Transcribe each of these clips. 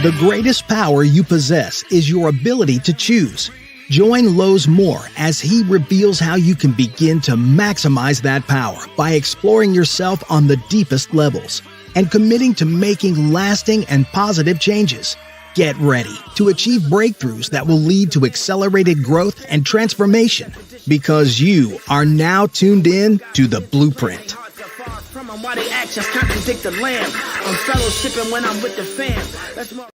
The greatest power you possess is your ability to choose. Join Lowess Moore as he reveals how you can begin to maximize that power by exploring yourself on the deepest levels and committing to making lasting and positive changes. Get ready to achieve breakthroughs that will lead to accelerated growth and transformation, because you are now tuned in to the BluePrint. Why they actions contradict the lamb. I'm fellowshipping when I'm with the fam.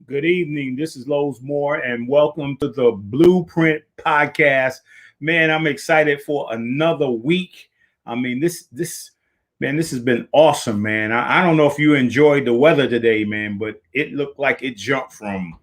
Good evening. This is Lowess Moore, and welcome to the BluePrint podcast. Man, I'm excited for another week. I mean, this has been awesome, man. I don't know if you enjoyed the weather today, man, but it looked like it jumped from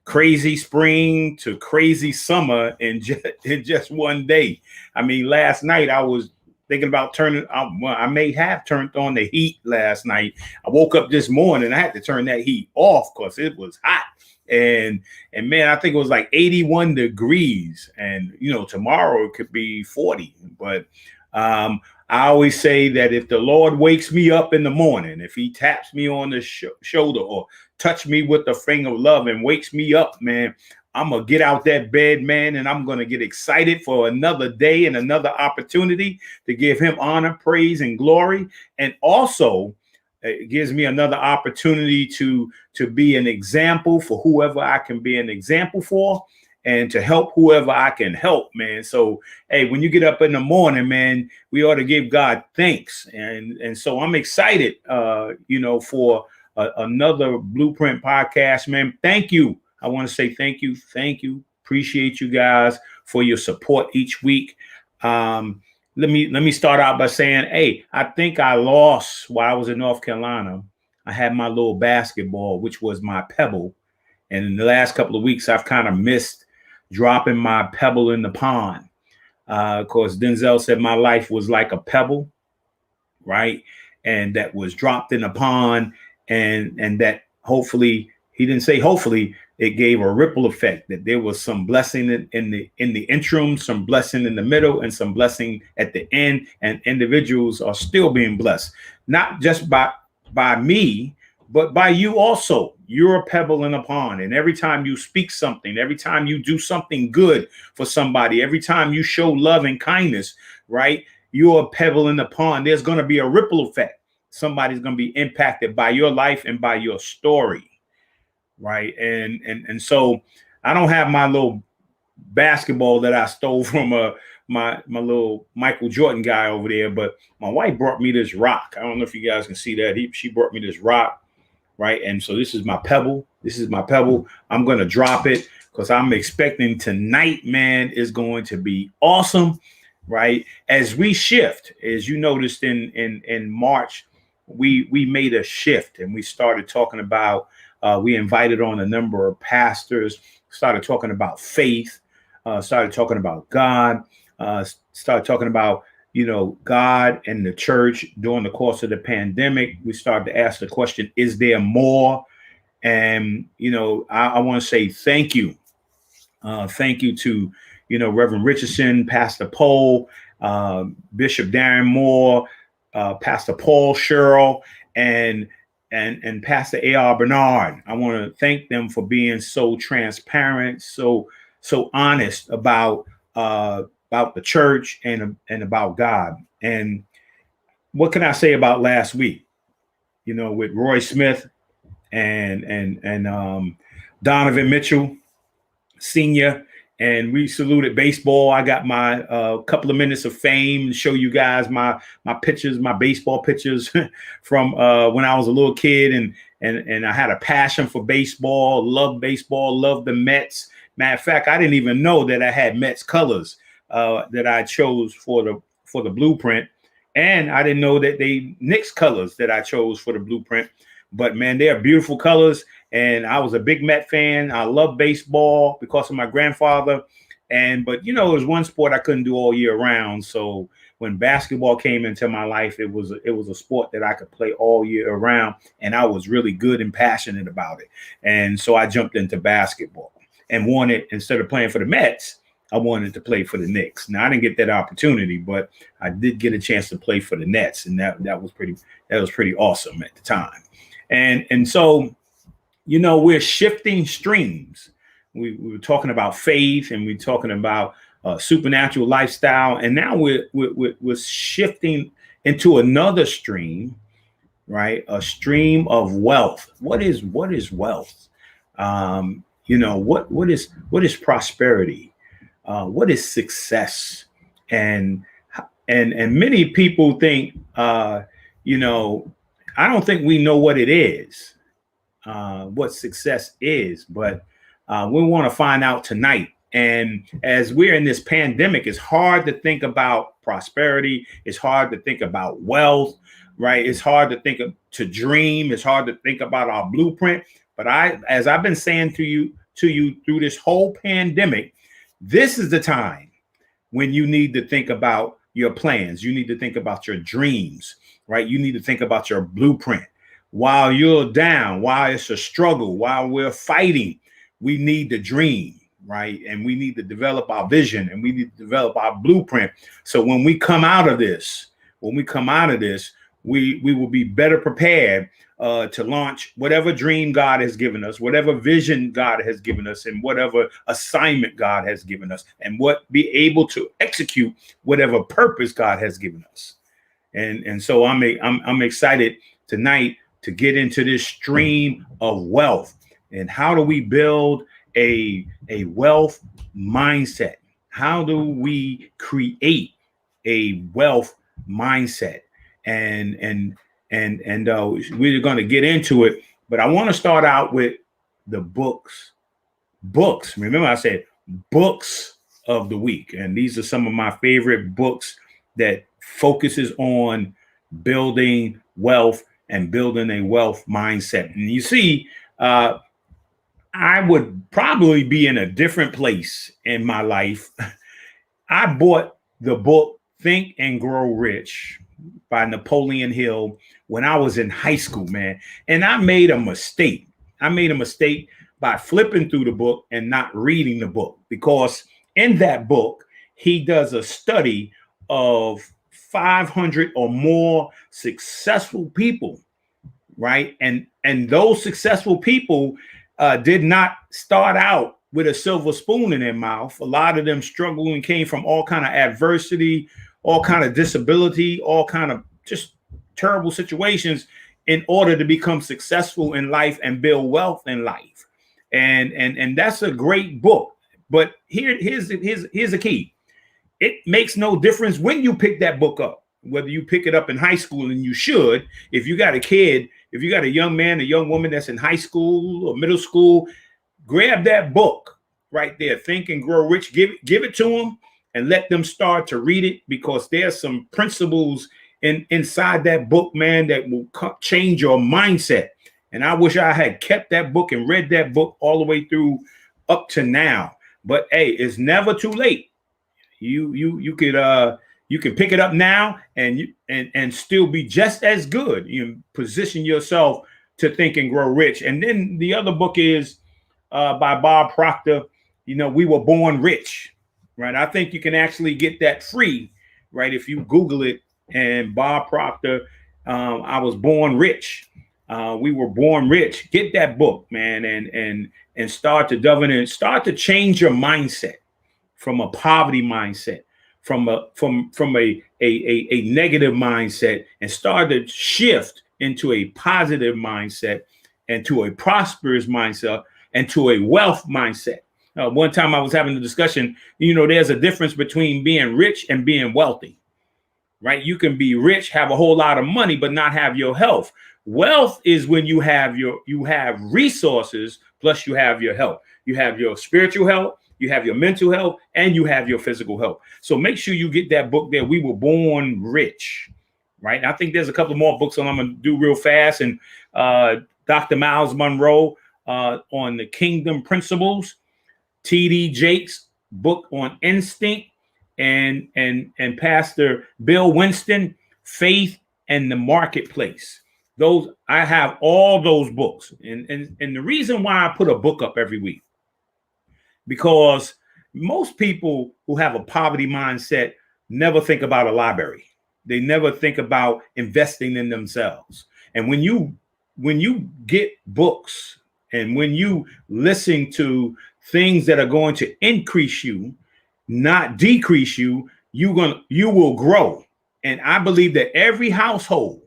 crazy spring to crazy summer in just one day. I mean, last night I was thinking about I may have turned on the heat last night. I woke up this morning, I had to turn that heat off because it was hot. And man, I think it was like 81 degrees. And, tomorrow it could be 40. But I always say that if the Lord wakes me up in the morning, if he taps me on the shoulder or touch me with the finger of love and wakes me up, man, I'm going to get out that bed, man, and I'm going to get excited for another day and another opportunity to give him honor, praise, and glory. And also, it gives me another opportunity to be an example for whoever I can be an example for, and to help whoever I can help, man. So, hey, when you get up in the morning, man, we ought to give God thanks. And so I'm excited, for another BluePrint podcast, man. Thank you. I want to say thank you. Appreciate you guys for your support each week. Let me start out by saying, hey, I think I lost while I was in North Carolina. I had my little basketball, which was my pebble. And in the last couple of weeks, I've kind of missed dropping my pebble in the pond. Of course, Denzel said my life was like a pebble, right? And that was dropped in a pond, and that hopefully, he didn't say hopefully, it gave a ripple effect, that there was some blessing in the interim, some blessing in the middle, and some blessing at the end. And individuals are still being blessed, not just by me, but by you also. You're a pebble in a pond. And every time you speak something, every time you do something good for somebody, every time you show love and kindness, right? You're a pebble in the pond. There's going to be a ripple effect. Somebody's going to be impacted by your life and by your story. Right. And so I don't have my little basketball that I stole from my little Michael Jordan guy over there. But my wife brought me this rock. I don't know if you guys can see that. She brought me this rock. Right. And so this is my pebble. I'm going to drop it because I'm expecting tonight, man, is going to be awesome. Right. As we shift, as you noticed in March, we made a shift and we started talking about we invited on a number of pastors, started talking about faith, started talking about God, started talking about, God and the church during the course of the pandemic. We started to ask the question, is there more? And, I want to say thank you. Thank you to, Reverend Richardson, Pastor Poe, Bishop Darren Moore, Pastor Paul Sherrill, and Pastor A.R. Bernard. I want to thank them for being so transparent, so honest about the church and about God. And what can I say about last week? With Roy Smith and Donovan Mitchell Sr., and we saluted baseball. I got my couple of minutes of fame to show you guys my pictures, my baseball pictures from when I was a little kid, and I had a passion for baseball, loved the Mets. Matter of fact, I didn't even know that I had Mets colors that I chose for the BluePrint, and I didn't know that they Knicks colors that I chose for the BluePrint. But man, they are beautiful colors. And I was a big Met fan. I love baseball because of my grandfather. But it was one sport I couldn't do all year round. So when basketball came into my life, it was a sport that I could play all year around. And I was really good and passionate about it. And so I jumped into basketball and wanted, instead of playing for the Mets, I wanted to play for the Knicks. Now I didn't get that opportunity, but I did get a chance to play for the Nets. And that was pretty awesome at the time. And so we're shifting streams. We were talking about faith, and we're talking about supernatural lifestyle, and now we're shifting into another stream, right? A stream of wealth. What is wealth? What is prosperity? What is success? And many people think, I don't think we know what it is, what success is, but we want to find out tonight. And as we're in this pandemic, it's hard to think about prosperity. It's hard to think about wealth, right? It's hard to dream. It's hard to think about our blueprint. But as I've been saying to you through this whole pandemic, this is the time when you need to think about your plans. You need to think about your dreams, right? You need to think about your blueprint. While you're down, while it's a struggle, while we're fighting, we need to dream, right? And we need to develop our vision, and we need to develop our blueprint. So when we come out of this, we will be better prepared to launch whatever dream God has given us, whatever vision God has given us, and whatever assignment God has given us, and be able to execute whatever purpose God has given us. And so I'm excited tonight to get into this stream of wealth. And how do we build a wealth mindset? How do we create a wealth mindset? And we're going to get into it, but I want to start out with the books. Remember, I said books of the week, and these are some of my favorite books that focuses on building wealth and building a wealth mindset. And you see, I would probably be in a different place in my life. I bought the book Think and Grow Rich by Napoleon Hill when I was in high school, man. And I made a mistake. By flipping through the book and not reading the book, because in that book, he does a study of 500 or more successful people, right? And those successful people did not start out with a silver spoon in their mouth. A lot of them struggled and came from all kind of adversity, all kind of disability, all kind of just terrible situations in order to become successful in life and build wealth in life. And that's a great book. But here's the key. It makes no difference when you pick that book up, whether you pick it up in high school, and you should. If you got a kid, if you got a young man, a young woman that's in high school or middle school, grab that book right there, Think and Grow Rich. Give it to them and let them start to read it, because there's some principles inside that book, man, that will change your mindset. And I wish I had kept that book and read that book all the way through up to now. But hey, it's never too late. You can pick it up now and still be just as good. You position yourself to think and grow rich. And then the other book is by Bob Proctor. We Were Born Rich, right? I think you can actually get that free, right? If you Google it, and Bob Proctor, I Was Born Rich. We Were Born Rich. Get that book, man, and start to delve in and start to change your mindset from a poverty mindset, from a negative mindset, and start to shift into a positive mindset, and to a prosperous mindset, and to a wealth mindset. One time I was having a discussion, there's a difference between being rich and being wealthy, right? You can be rich, have a whole lot of money, but not have your health. Wealth is when you have resources, plus you have your health. You have your spiritual health, you have your mental health, and you have your physical health. So make sure you get that book there, We Were Born Rich, right? And I think there's a couple more books I'm going to do real fast. And Dr. Miles Monroe on the Kingdom Principles, T.D. Jakes' book on instinct, and Pastor Bill Winston, Faith and the Marketplace. Those, I have all those books. And the reason why I put a book up every week, because most people who have a poverty mindset never think about a library. They never think about investing in themselves. And when you get books And when you listen to things that are going to increase you, not decrease you, you will grow. And I believe that every household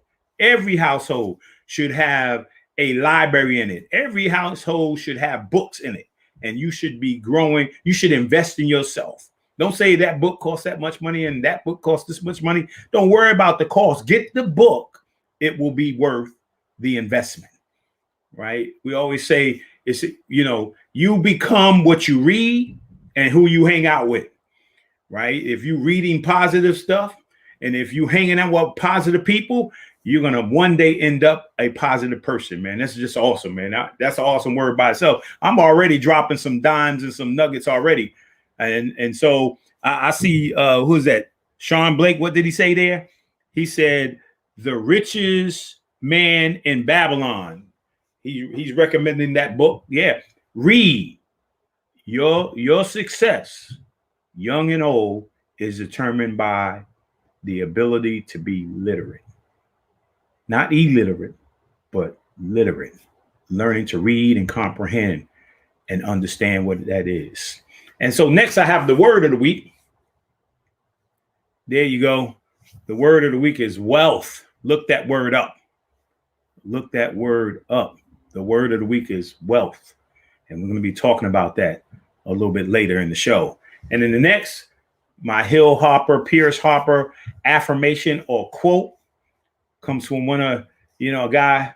should have a library in it. Every household should have books in it. And you should be growing. You should invest in yourself. Don't say that book costs that much money and that book costs this much money. Don't worry about the cost. Get the book. It will be worth the investment, right? We always say, it's, you become what you read and who you hang out with, right? If you're reading positive stuff and if you're hanging out with positive people, you're going to one day end up a positive person, man. That's just awesome, man. That's an awesome word by itself. I'm already dropping some dimes and some nuggets already. And so I see, who's that? Sean Blake. What did he say there? He said, the richest man in Babylon. He's recommending that book. Yeah. Read. Your success, young and old, is determined by the ability to be literate. Not illiterate, but literate. Learning to read and comprehend and understand what that is. And so next I have the word of the week. There you go. The word of the week is wealth. Look that word up. Look that word up. The word of the week is wealth. And we're going to be talking about that a little bit later in the show. And then the next, my Pierce Harper affirmation or quote comes from one of, a guy,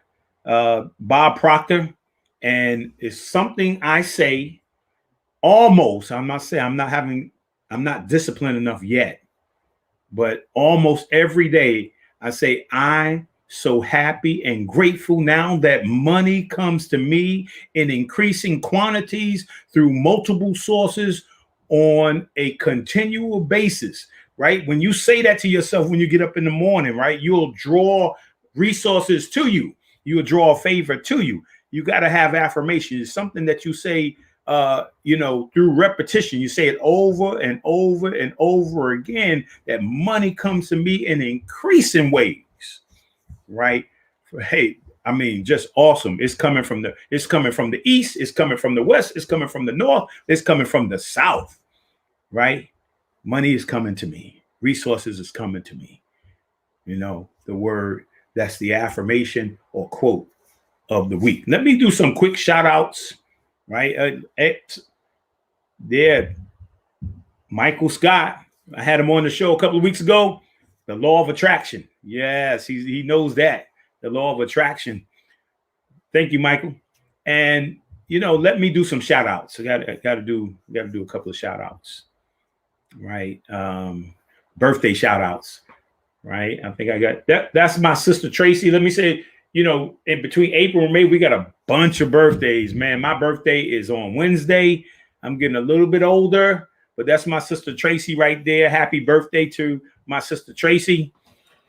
Bob Proctor. And it's something I say almost, I'm not disciplined enough yet, but almost every day I say, I'm so happy and grateful now that money comes to me in increasing quantities through multiple sources on a continual basis, right? When you say that to yourself, when you get up in the morning, right, you'll draw resources to you. You'll draw a favor to you. You got to have affirmation. It's something that you say, through repetition. You say it over and over and over again, that money comes to me in increasing ways, right? Hey, I mean, just awesome. It's coming from the east. It's coming from the west. It's coming from the north. It's coming from the south, right? Money is coming to me. Resources is coming to me. The word, that's the affirmation or quote of the week. Let me do some quick shout outs, right? There, Michael Scott. I had him on the show a couple of weeks ago. The law of attraction. Yes, he knows that. The law of attraction. Thank you, Michael. And, let me do some shout outs. I got to do a couple of shout outs, right? Birthday shout outs, right? I think I got that. That's my sister, Tracy. Let me say, in between April and May, we got a bunch of birthdays, man. My birthday is on Wednesday. I'm getting a little bit older, but that's my sister, Tracy, right there. Happy birthday to my sister, Tracy.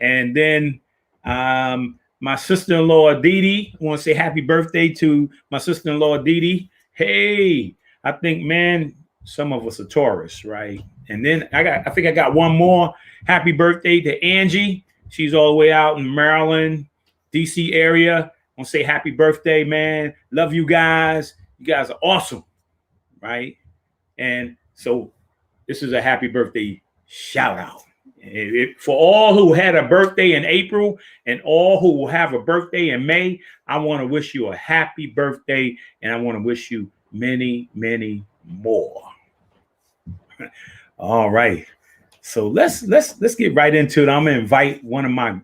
And then my sister-in-law, Dee. I want to say happy birthday to my sister-in-law, Dee. Hey, I think, man, some of us are Taurus, right? And then I think I got one more. Happy birthday to Angie. She's all the way out in Maryland, DC area. I want to say happy birthday, man. Love you guys. You guys are awesome, right? And so this is a happy birthday shout out. For all who had a birthday in April and all who will have a birthday in May, I want to wish you a happy birthday, and I want to wish you many, many more. All right. So let's get right into it. I'm going to invite one of my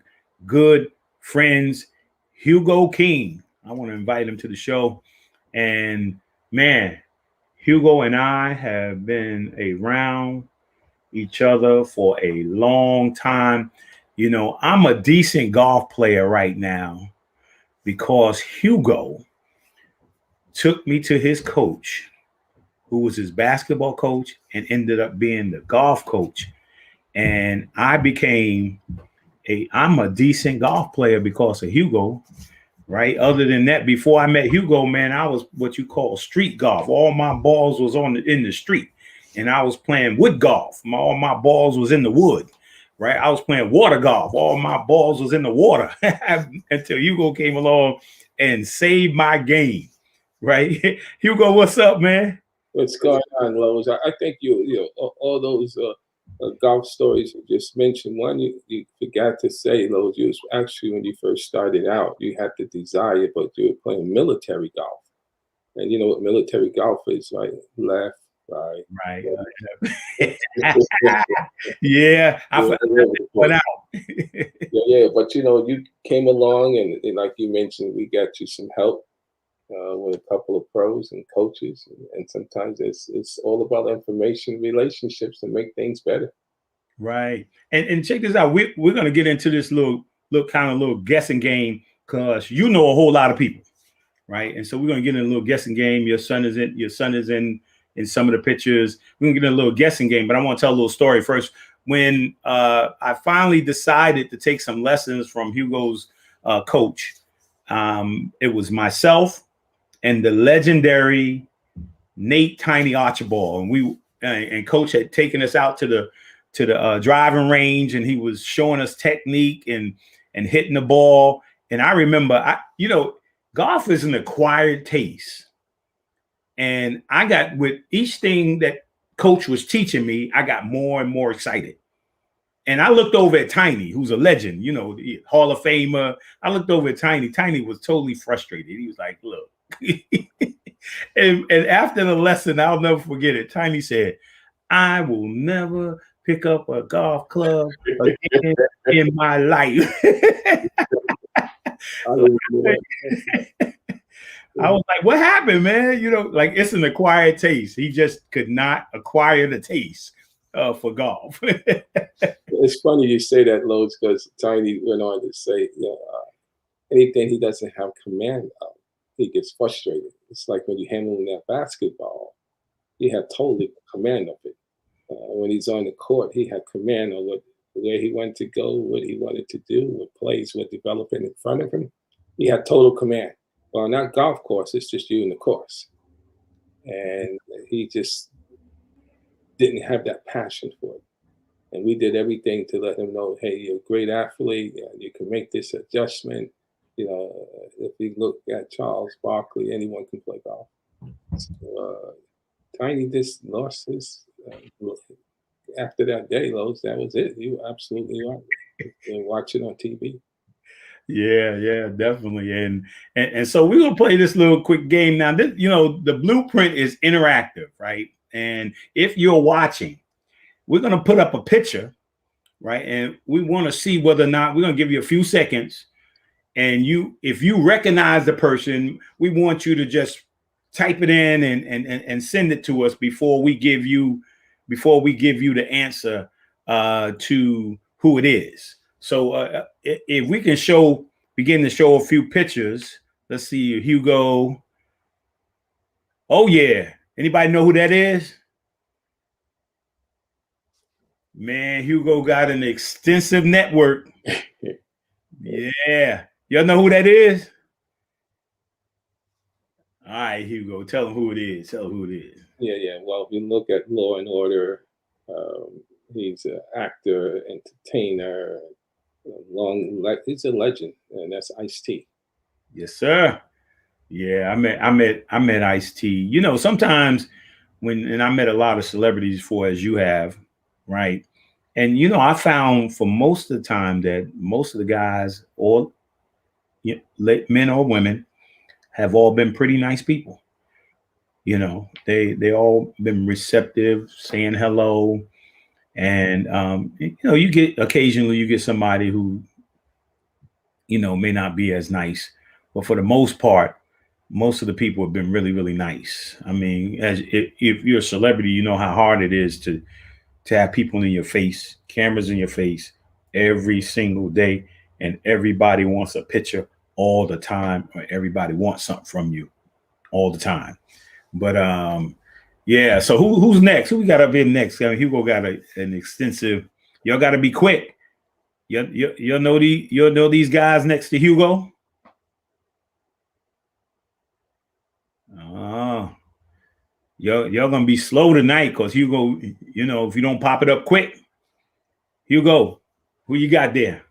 good friends, Hugo King. I want to invite him to the show. And man, Hugo and I have been around each other for a long time. I'm a decent golf player right now because Hugo took me to his coach, who was his basketball coach and ended up being the golf coach. And I'm a decent golf player because of Hugo, right? Other than that, before I met Hugo, man, I was what you call street golf. All my balls was in the street. And I was playing wood golf. All my balls was in the wood, right? I was playing water golf. All my balls was in the water until Hugo came along and saved my game, right? Hugo, what's up, man? What's going on, Lowe's? I think you know all those golf stories you just mentioned. One you forgot to say, Lowe's, you was actually when you first started out, you had the desire, but you were playing military golf, and you know what military golf is, right? Left, right. Right. left. Yeah, I Yeah, found all that over the one place. out. Yeah, but you know, you came along, and like you mentioned, we got you some help with a couple of pros and coaches, and sometimes it's all about information, relationships, to make things better. Right. And check this out. We're gonna get into this little guessing game because you know a whole lot of people, right? And so we're gonna get in a little guessing game. Your son is in some of the pictures. We're gonna get in a little guessing game, but I want to tell a little story first. When I finally decided to take some lessons from Hugo's coach, it was myself and the legendary Nate Tiny Archibald, and and coach had taken us out to the driving range, and he was showing us technique and hitting the ball. And I remember, golf is an acquired taste, and I got with each thing that coach was teaching me, I got more and more excited. And I looked over at Tiny, who's a legend, the Hall of Famer. I looked over at Tiny. Tiny was totally frustrated. He was like, look. and after the lesson, I'll never forget it. Tiny said, I will never pick up a golf club again in my life. I was like, what happened, man? Like it's an acquired taste. He just could not acquire the taste for golf. It's funny you say that, Lowe's, because Tiny went on to say, anything he doesn't have command of, he gets frustrated. It's like when you're handling that basketball, he had total command of it. When he's on the court, he had command of where he wanted to go, what he wanted to do, what plays were developing in front of him. He had total command. Well, on that golf course, it's just you in the course. And he just didn't have that passion for it. And we did everything to let him know, hey, you're a great athlete. You can make this adjustment. If you look at Charles Barkley, anyone can play golf. So, Tiny just lost his. After that day, Lowe's, that was it. You were absolutely right. And watch it on TV. Yeah, definitely. And so we're gonna play this little quick game now. This, the BluePrint is interactive, right? And if you're watching, we're gonna put up a picture, right? And we want to see whether or not we're gonna give you a few seconds. And if you recognize the person, we want you to just type it in and send it to us before we give you the answer to who it is. So if we can begin to show a few pictures. Let's see, Hugo. Oh yeah, anybody know who that is? Man, Hugo got an extensive network. Yeah. Y'all know who that is? All right, Hugo, tell them who it is. Yeah. Well, if you look at Law and Order, he's an actor, entertainer, he's a legend, and that's Ice-T. Yes, sir. Yeah, I met Ice-T. Sometimes and I met a lot of celebrities before, as you have, right? And I found for most of the time that most of the guys, or men or women, have all been pretty nice people. They all been receptive, saying hello, and occasionally you get somebody who may not be as nice, but for the most part, most of the people have been really, really nice. I mean, if you're a celebrity, you know how hard it is to have people in your face, cameras in your face every single day, and everybody wants a picture all the time, or everybody wants something from you all the time. But yeah. So who's next? Who we got up here next? Hugo got an extensive. Y'all got to be quick. You'll know these guys next to Hugo. Y'all gonna be slow tonight because Hugo, if you don't pop it up quick. Hugo, who you got there?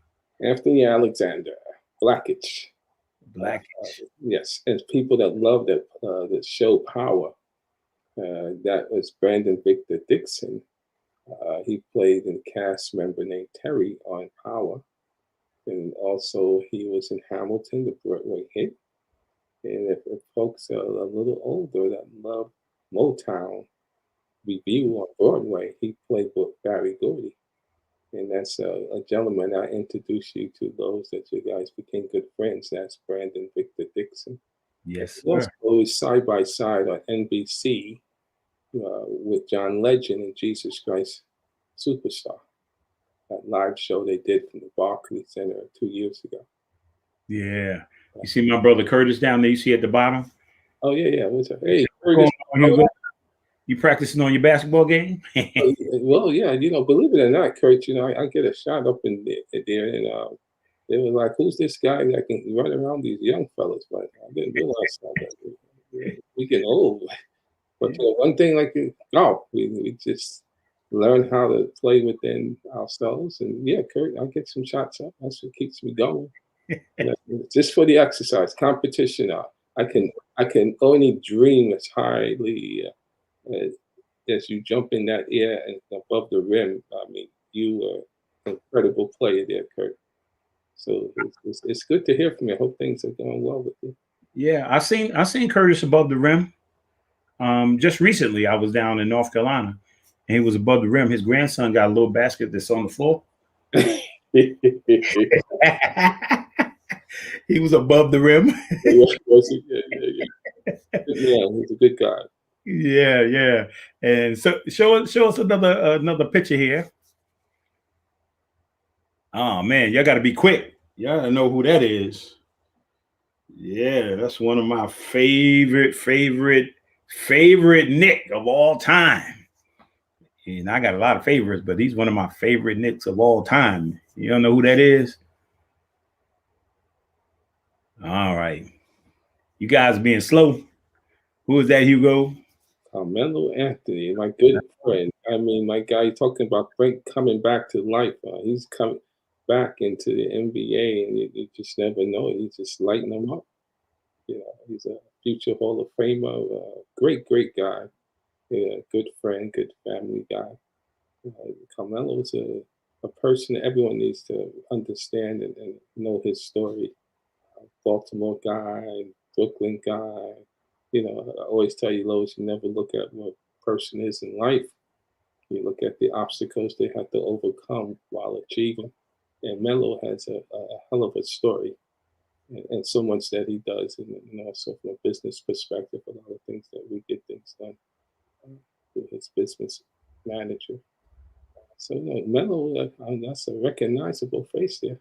Anthony Alexander, Blackich. Black. Yes, and people that love the show Power. That was Brandon Victor Dixon. He played a cast member named Terry on Power. And also he was in Hamilton, the Broadway hit. And if folks are a little older that love Motown review on Broadway, he played with Barry Gordy. And that's a gentleman I introduced you to, those that you guys became good friends. That's Brandon Victor Dixon. Yes, He also was side by side on NBC with John Legend and Jesus Christ Superstar. That live show they did from the Barclays Center 2 years ago. Yeah. You see my brother Curtis down there, you see at the bottom? Oh, yeah. What's up? Hey, Curtis. You practicing on your basketball game? Well, yeah, believe it or not, Kurt, I get a shot up in there and they were like, who's this guy that can run around these young fellas? But I didn't realize that we get old. But one thing like golf, we just learn how to play within ourselves. And yeah, Kurt, I get some shots up. That's what keeps me going. Just for the exercise, competition. I can only dream as highly as you jump in that air and above the rim. I mean, you are an incredible player there, Kurt. So it's good to hear from you. I hope things are going well with you. Yeah, I seen Curtis above the rim. Just recently, I was down in North Carolina, and he was above the rim. His grandson got a little basket that's on the floor. He was above the rim. Yeah, he's a good guy. Yeah. And so show us another picture here. Oh man, y'all got to be quick. Y'all gotta know who that is. Yeah, that's one of my favorite Nick of all time. And I got a lot of favorites, but he's one of my favorite Knicks of all time. You don't know who that is? All right. You guys being slow. Who is that, Hugo? Carmelo Anthony, my good friend. I mean, my guy talking about coming back to life. He's coming back into the NBA, and you just never know. He's just lighting them up. He's a future Hall of Famer. Great guy. Yeah, good friend, good family guy. Carmelo is a person that everyone needs to understand and know his story. Baltimore guy, Brooklyn guy. I always tell you, Lowess, you never look at what a person is in life. You look at the obstacles they have to overcome while achieving. And Melo has a hell of a story, and so much that he does. And also from a business perspective, a lot of things that we get things done through his business manager. So Melo, that's a recognizable face there.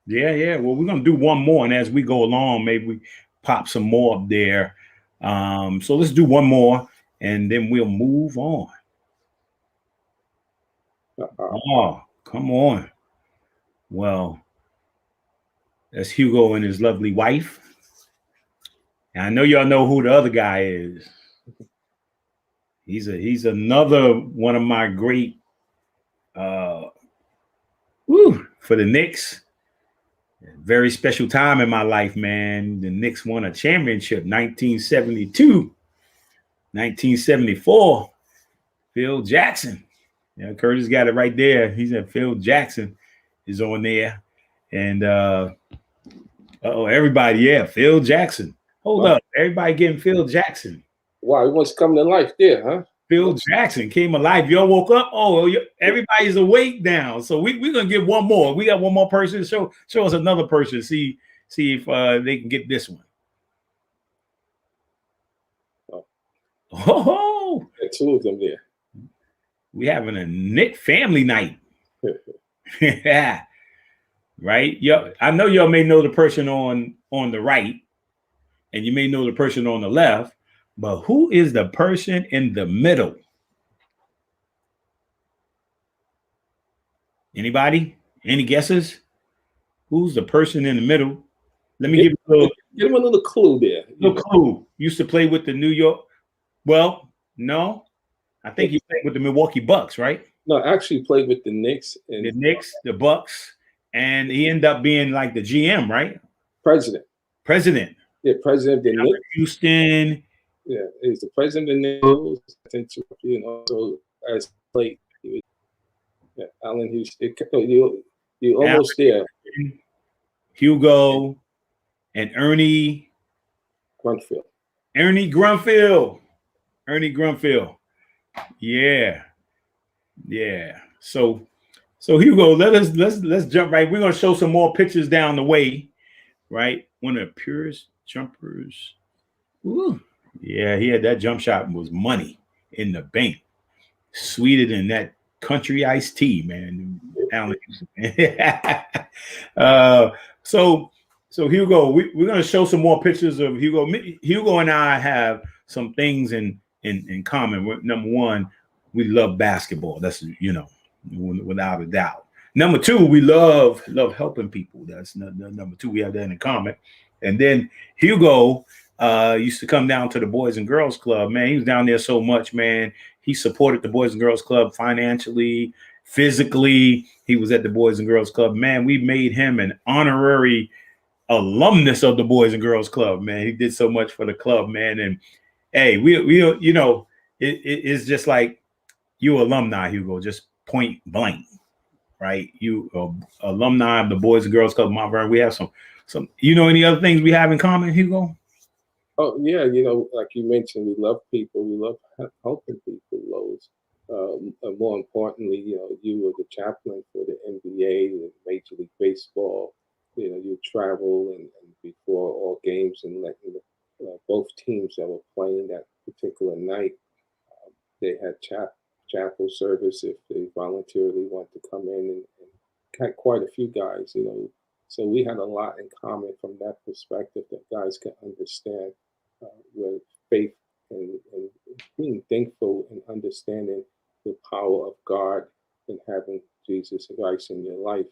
Yeah. Well, we're gonna do one more, and as we go along, maybe we pop some more up there. So let's do one more, and then we'll move on. Oh, come on. Well, that's Hugo and his lovely wife. And I know y'all know who the other guy is. He's another one of my great for the Knicks. Very special time in my life, man. The Knicks won a championship, 1972, 1974. Phil Jackson. Yeah, Curtis got it right there. He said Phil Jackson is on there. And everybody, yeah, Phil Jackson. Hold up. Everybody getting Phil Jackson. Wow, he wants to come to life there, huh? Phil Jackson came alive. Y'all woke up. Oh, everybody's awake now. So we're gonna get one more. We got one more person. Show us another person. See if they can get this one. Oh, two of them there. We having a Nick family night. Yeah, right. I know y'all may know the person on the right, and you may know the person on the left. But who is the person in the middle? Anybody? Any guesses? Who's the person in the middle? Let me give him a little clue there. Little clue. Used to play with the New York. Well, no. I think he played with the Milwaukee Bucks, right? No, actually played with the Knicks. The Bucks, and he ended up being like the GM, right? President. president. Yeah, president of the Knicks. Houston. Yeah, he's the president of the Knicks, and also as late. Yeah, Allen Houston. You almost there. Hugo and Ernie Grunfeld. Ernie Grunfeld. Ernie Grunfeld. Yeah. Yeah. So Hugo, let's jump right. We're gonna show some more pictures down the way, right? One of the purest jumpers. Ooh. Yeah, he had that jump shot was money in the bank. Sweeter than that country iced tea, man. Allen. So Hugo, we're gonna show some more pictures of Hugo. Hugo and I have some things in common. Number one, we love basketball. That's without a doubt. Number two, we love helping people. That's number two. We have that in common. And then Hugo used to come down to the Boys and Girls Club. Man, he was down there so much, man. He supported the Boys and Girls Club financially, physically. He was at the Boys and Girls Club. Man, we made him an honorary alumnus of the Boys and Girls Club. Man, he did so much for the club, man. And hey, we it's just like you alumni, Hugo, just point blank, right? You alumni of the Boys and Girls Club Mount Vernon. We have some. Any other things we have in common, Hugo? Oh yeah, like you mentioned, we love people. We love helping people, Lowe's. And more importantly, you were the chaplain for the NBA and Major League Baseball. You travel and before all games and letting both teams that were playing that particular night, they had chapel service if they voluntarily want to come in, and had quite a few guys, So we had a lot in common from that perspective that guys can understand where faith and being thankful and understanding the power of God and having Jesus Christ in your life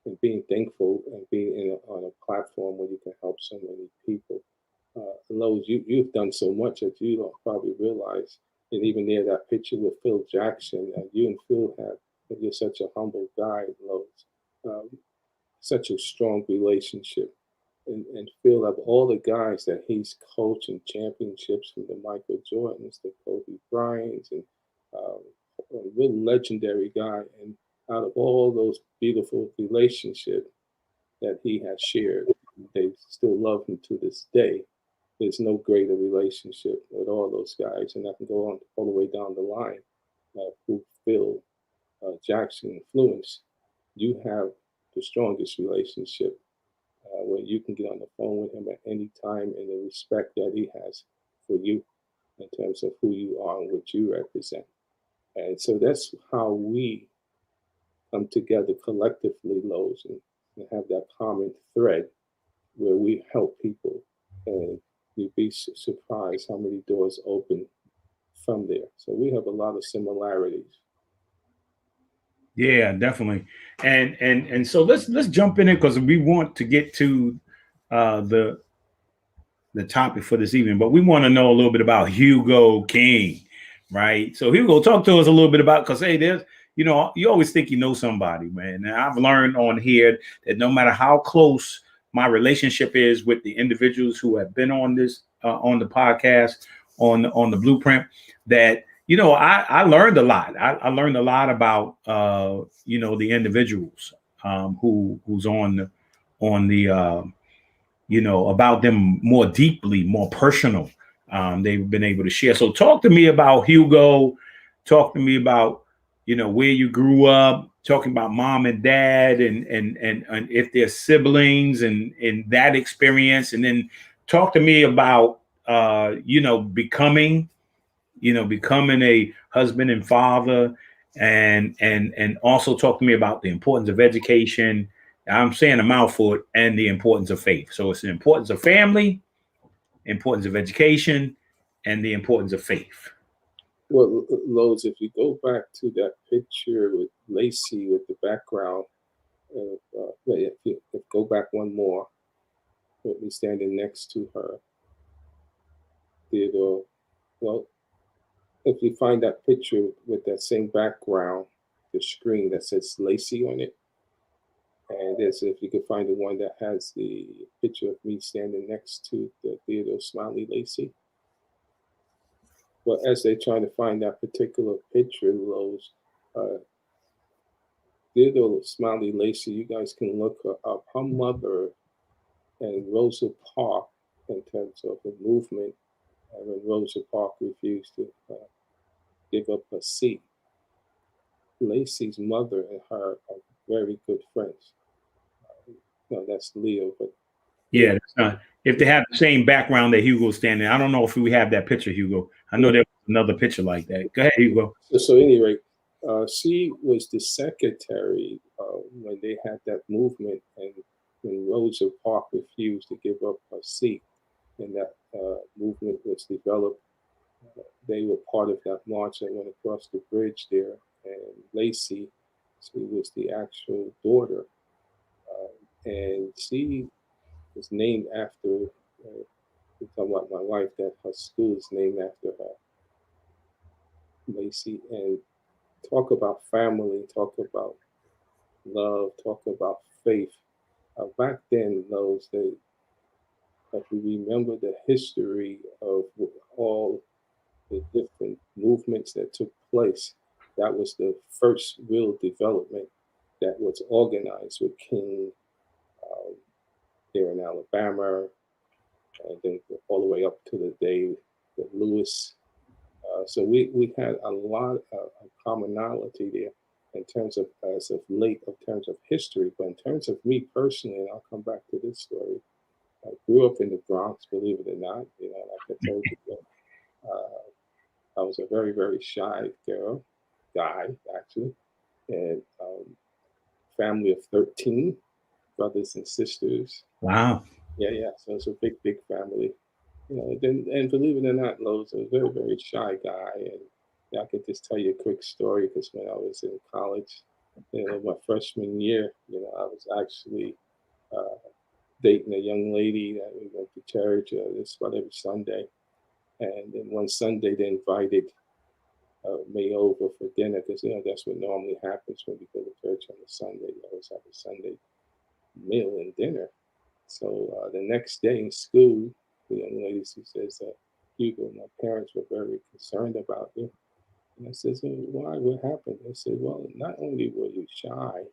and being thankful and being on a platform where you can help so many people. Lowe's, you've done so much that you don't probably realize. And even near that picture with Phil Jackson, you and Phil you're such a humble guy, Lowe's. Such a strong relationship. And Phil, of all the guys that he's coached in championships, from the Michael Jordans, the Kobe Bryants, and a real legendary guy. And out of all those beautiful relationships that he has shared, they still love him to this day. There's no greater relationship with all those guys. And I can go on all the way down the line who Phil Jackson influenced. You have the strongest relationship where you can get on the phone with him at any time, and the respect that he has for you in terms of who you are and what you represent. And so that's how we come together collectively, Lowe's, and have that common thread where we help people. And you'd be surprised how many doors open from there. So we have a lot of similarities. Yeah, definitely. And so let's jump in it because we want to get to the topic for this evening, but we want to know a little bit about Hugo King, right? So Hugo, talk to us a little bit about, because hey, there's you always think you know somebody, man. And I've learned on here that no matter how close my relationship is with the individuals who have been on this on the podcast, on the BluePrint, that I learned a lot. I learned a lot about the individuals who's on the about them more deeply, more personal. They've been able to share. So talk to me about Hugo. Talk to me about where you grew up. Talking about mom and dad, and if they're siblings, and that experience, and then talk to me about becoming a husband and father, and also talk to me about the importance of education. I'm saying a mouthful, and the importance of faith. So it's the importance of family, importance of education, and the importance of faith. Well, Lowe's, if you go back to that picture with Lacey with the background, if you go back one more, with me standing next to her, Theodore. Well, if you find that picture with that same background, the screen that says Lacey on it, And there's, if you could find the one that has the picture of me standing next to the Theodore Smiley Lacey. But as they try to find that particular picture, Rose, Theodore Smiley Lacey, you guys can look her up. Her mother and Rosa Parks, in terms of the movement, when Rosa Parks refused to give up her seat, Lacey's mother and her are very good friends. No, that's Leo, but Yeah, that's not. If they have the same background that Hugo's standing, I don't know if we have that picture, Hugo. I know there was another picture like that. Go ahead, Hugo. So anyway, she was the secretary when they had that movement, and when Rosa Parks refused to give up her seat, and that movement was developed. They were part of that march that went across the bridge there, and Lacey, she was the actual daughter, and she was named after. We talk about my wife, that her school is named after her, Lacey, and talk about family, talk about love, talk about faith. Back then, those days, if we remember the history of all the different movements that took place, that was the first real development that was organized with King there in Alabama, and then all the way up to the day with Lewis. So we had a lot of commonality there in terms of, as of late, in terms of history. But in terms of me personally, and I'll come back to this story, I grew up in the Bronx, believe it or not. You know, like I told you, I was a very, very shy guy, actually, and family of 13 brothers and sisters. Wow. Yeah. So it's a big, big family. You know, then, and believe it or not, Lowe's, I was a very, very shy guy. And yeah, I could just tell you a quick story, because when I was in college, you know, my freshman year, you know, I was actually dating a young lady that we went to church just about every Sunday. And then one Sunday, they invited me over for dinner, because, you know, that's what normally happens when we go to church on a Sunday. You always have a Sunday meal and dinner. So the next day in school, the young lady, she says, Hugo, my parents were very concerned about you. And I says, well, why? What happened? They said, well, not only were you shy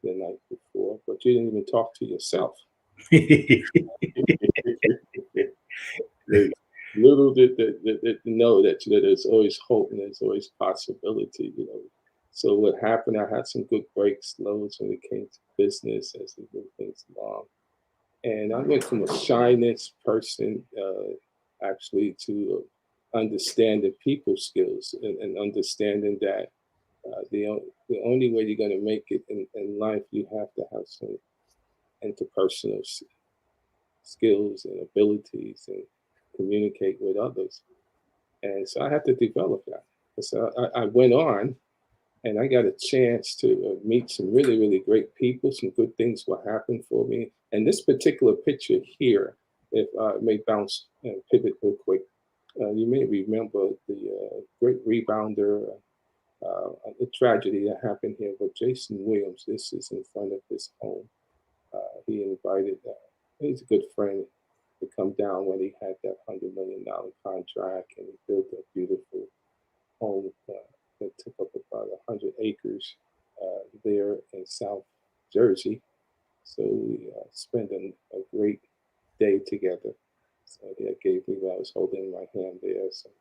the night before, but you didn't even talk to yourself. Little did they know that there's always hope and there's always possibility, you know. So what happened, I had some good breaks, loads, when it came to business as we move things along. And I went from a shyness person actually to understanding people skills, and understanding that the only way you're going to make it in life, you have to have some interpersonal skills and abilities and communicate with others. And so I had to develop that. So I went on, and I got a chance to meet some really, really great people. Some good things will happen for me. And this particular picture here, if I may bounce and pivot real quick, you may remember the great rebounder, a tragedy that happened here with Jason Williams. This is in front of his home. He invited, he's a good friend, to come down when he had that $100 million contract, and he built a beautiful home that took up about 100 acres there in South Jersey. So we spent a great day together. So he gave me what I was holding in my hand there, some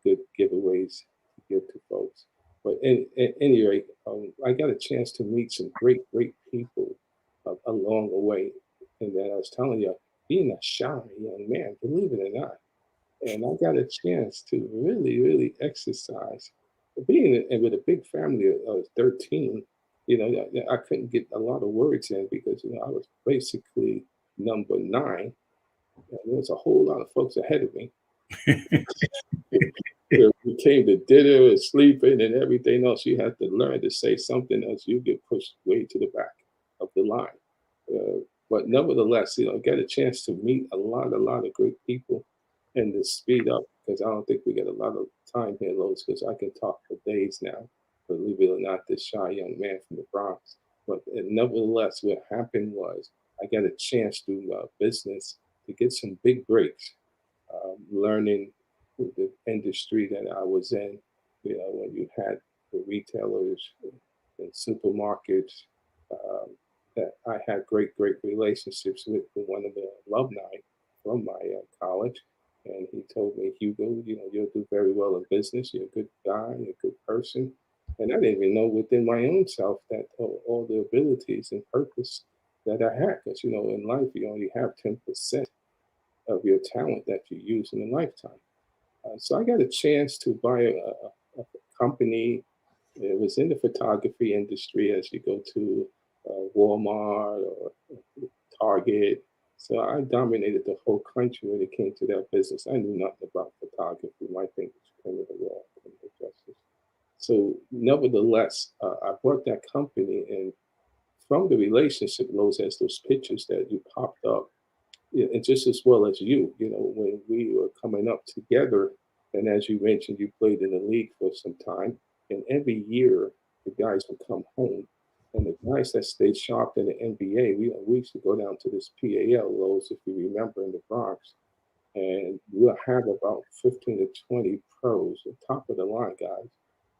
good giveaways to give to folks. But at any rate, I got a chance to meet some great, great people along the way. And then I was telling you, being a shy young man, believe it or not, and I got a chance to really, really exercise. Being with a big family of 13, you know, I couldn't get a lot of words in, because, you know, I was basically number 9. And there was a whole lot of folks ahead of me. We came to dinner and sleeping and everything else. You have to learn to say something else. You get pushed way to the back of the line. But nevertheless, you know, get a chance to meet a lot of great people, and to speed up, because I don't think we get a lot of time here, Lois, because I can talk for days now. Believe it or not, this shy young man from the Bronx. But nevertheless, what happened was I got a chance through business to get some big breaks, learning the industry that I was in. When you had the retailers and supermarkets, um, that I had great relationships with one of the alumni from my college. And he told me, Hugo, you'll do very well in business. You're a good guy, you're a good person. And I didn't even know within my own self that all the abilities and purpose that I had. Because, in life, you only have 10% of your talent that you use in a lifetime. So I got a chance to buy a company. It was in the photography industry, as you go to Walmart or Target. So I dominated the whole country when it came to that business. I knew nothing about photography. My thing was criminal law, criminal justice. So nevertheless, I bought that company, and from the relationship, Lowe's has those pictures that you popped up, and just as well as when we were coming up together, and as you mentioned, you played in the league for some time, and every year the guys would come home, and the guys that stayed sharp in the NBA, we used to go down to this PAL, Lowe's, if you remember, in the Bronx, and we'll have about 15 to 20 pros, the top of the line guys,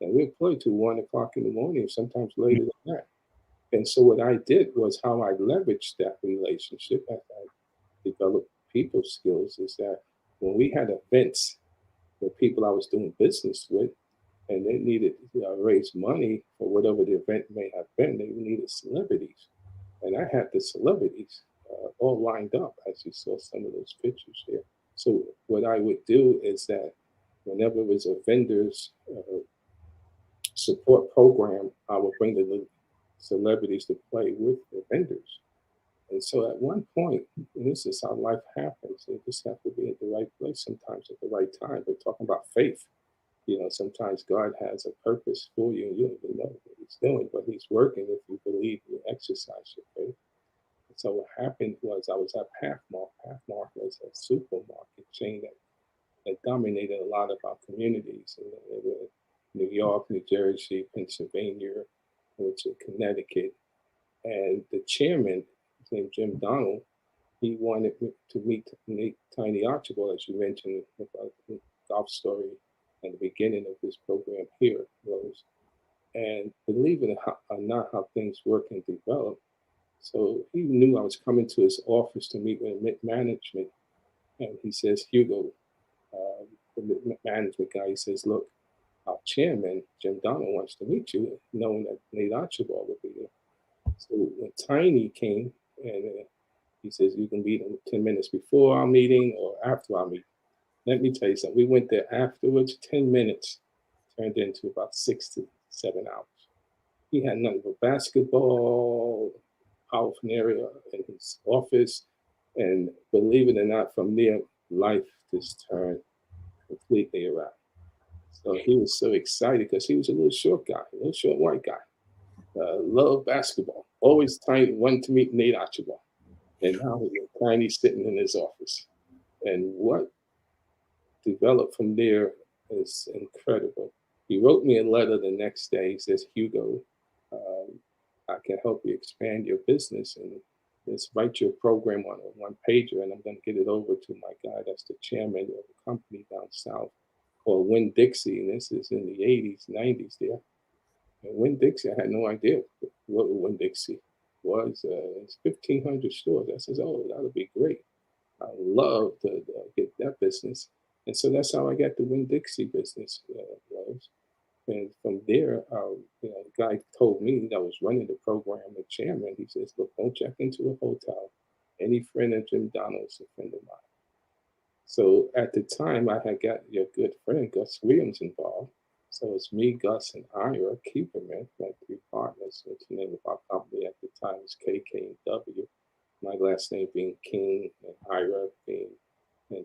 and we'd play till 1 o'clock in the morning, sometimes later than that. And so what I did was how I leveraged that relationship as I developed people skills is that when we had events with people I was doing business with, and they needed to raise money for whatever the event may have been, they needed celebrities. And I had the celebrities all lined up, as you saw some of those pictures there. So what I would do is that whenever it was a vendor's support program, I would bring the celebrities to play with the vendors. And so at one point, and this is how life happens, you just have to be at the right place sometimes at the right time. We're talking about faith. Sometimes God has a purpose for you and you don't even know what he's doing, but he's working if you believe and you exercise your faith. And so what happened was I was at Pathmark. Pathmark was a supermarket chain that dominated a lot of our communities in New York, New Jersey, Pennsylvania, which is Connecticut. And the chairman, his name Jim Donald, he wanted me to meet Tiny Archibald, as you mentioned about the golf story at the beginning of this program here, Rose. And believe it or not, how things work and develop. So he knew I was coming to his office to meet with management. And he says, Hugo, the management guy, he says, look, our chairman, Jim Donald, wants to meet you, knowing that Nate Archibald would be there. So when Tiny came and he says, you can meet him 10 minutes before our meeting or after our meeting. Let me tell you something. We went there afterwards, 10 minutes turned into about 6 to 7 hours. He had nothing but basketball, powerful area in his office. And believe it or not, from there, life just turned completely around. So he was so excited because he was a little short guy, a little short white guy. Loved basketball. Always Tiny wanted to meet Nate Archibald. And now Tiny sitting in his office. And what developed from there is incredible. He wrote me a letter the next day. He says, Hugo, I can help you expand your business and let's write your program on a one pager and I'm going to get it over to my guy that's the chairman of the company down south called Winn-Dixie. And this is in the 80s, 90s there. And Winn-Dixie, I had no idea what Winn-Dixie was. It's 1,500 stores. I says, oh, that'll be great. I love to get that business. And so that's how I got the Winn-Dixie business, Rose. And from there, the guy told me that was running the program, the chairman, he says, look, don't check into a hotel. Any friend of Jim Donald's a friend of mine. So at the time, I had got your good friend, Gus Williams, involved. So it's me, Gus, and Ira Keeperman, like three partners. What's the name of our company at the time was KK&W. My last name being King and Ira being a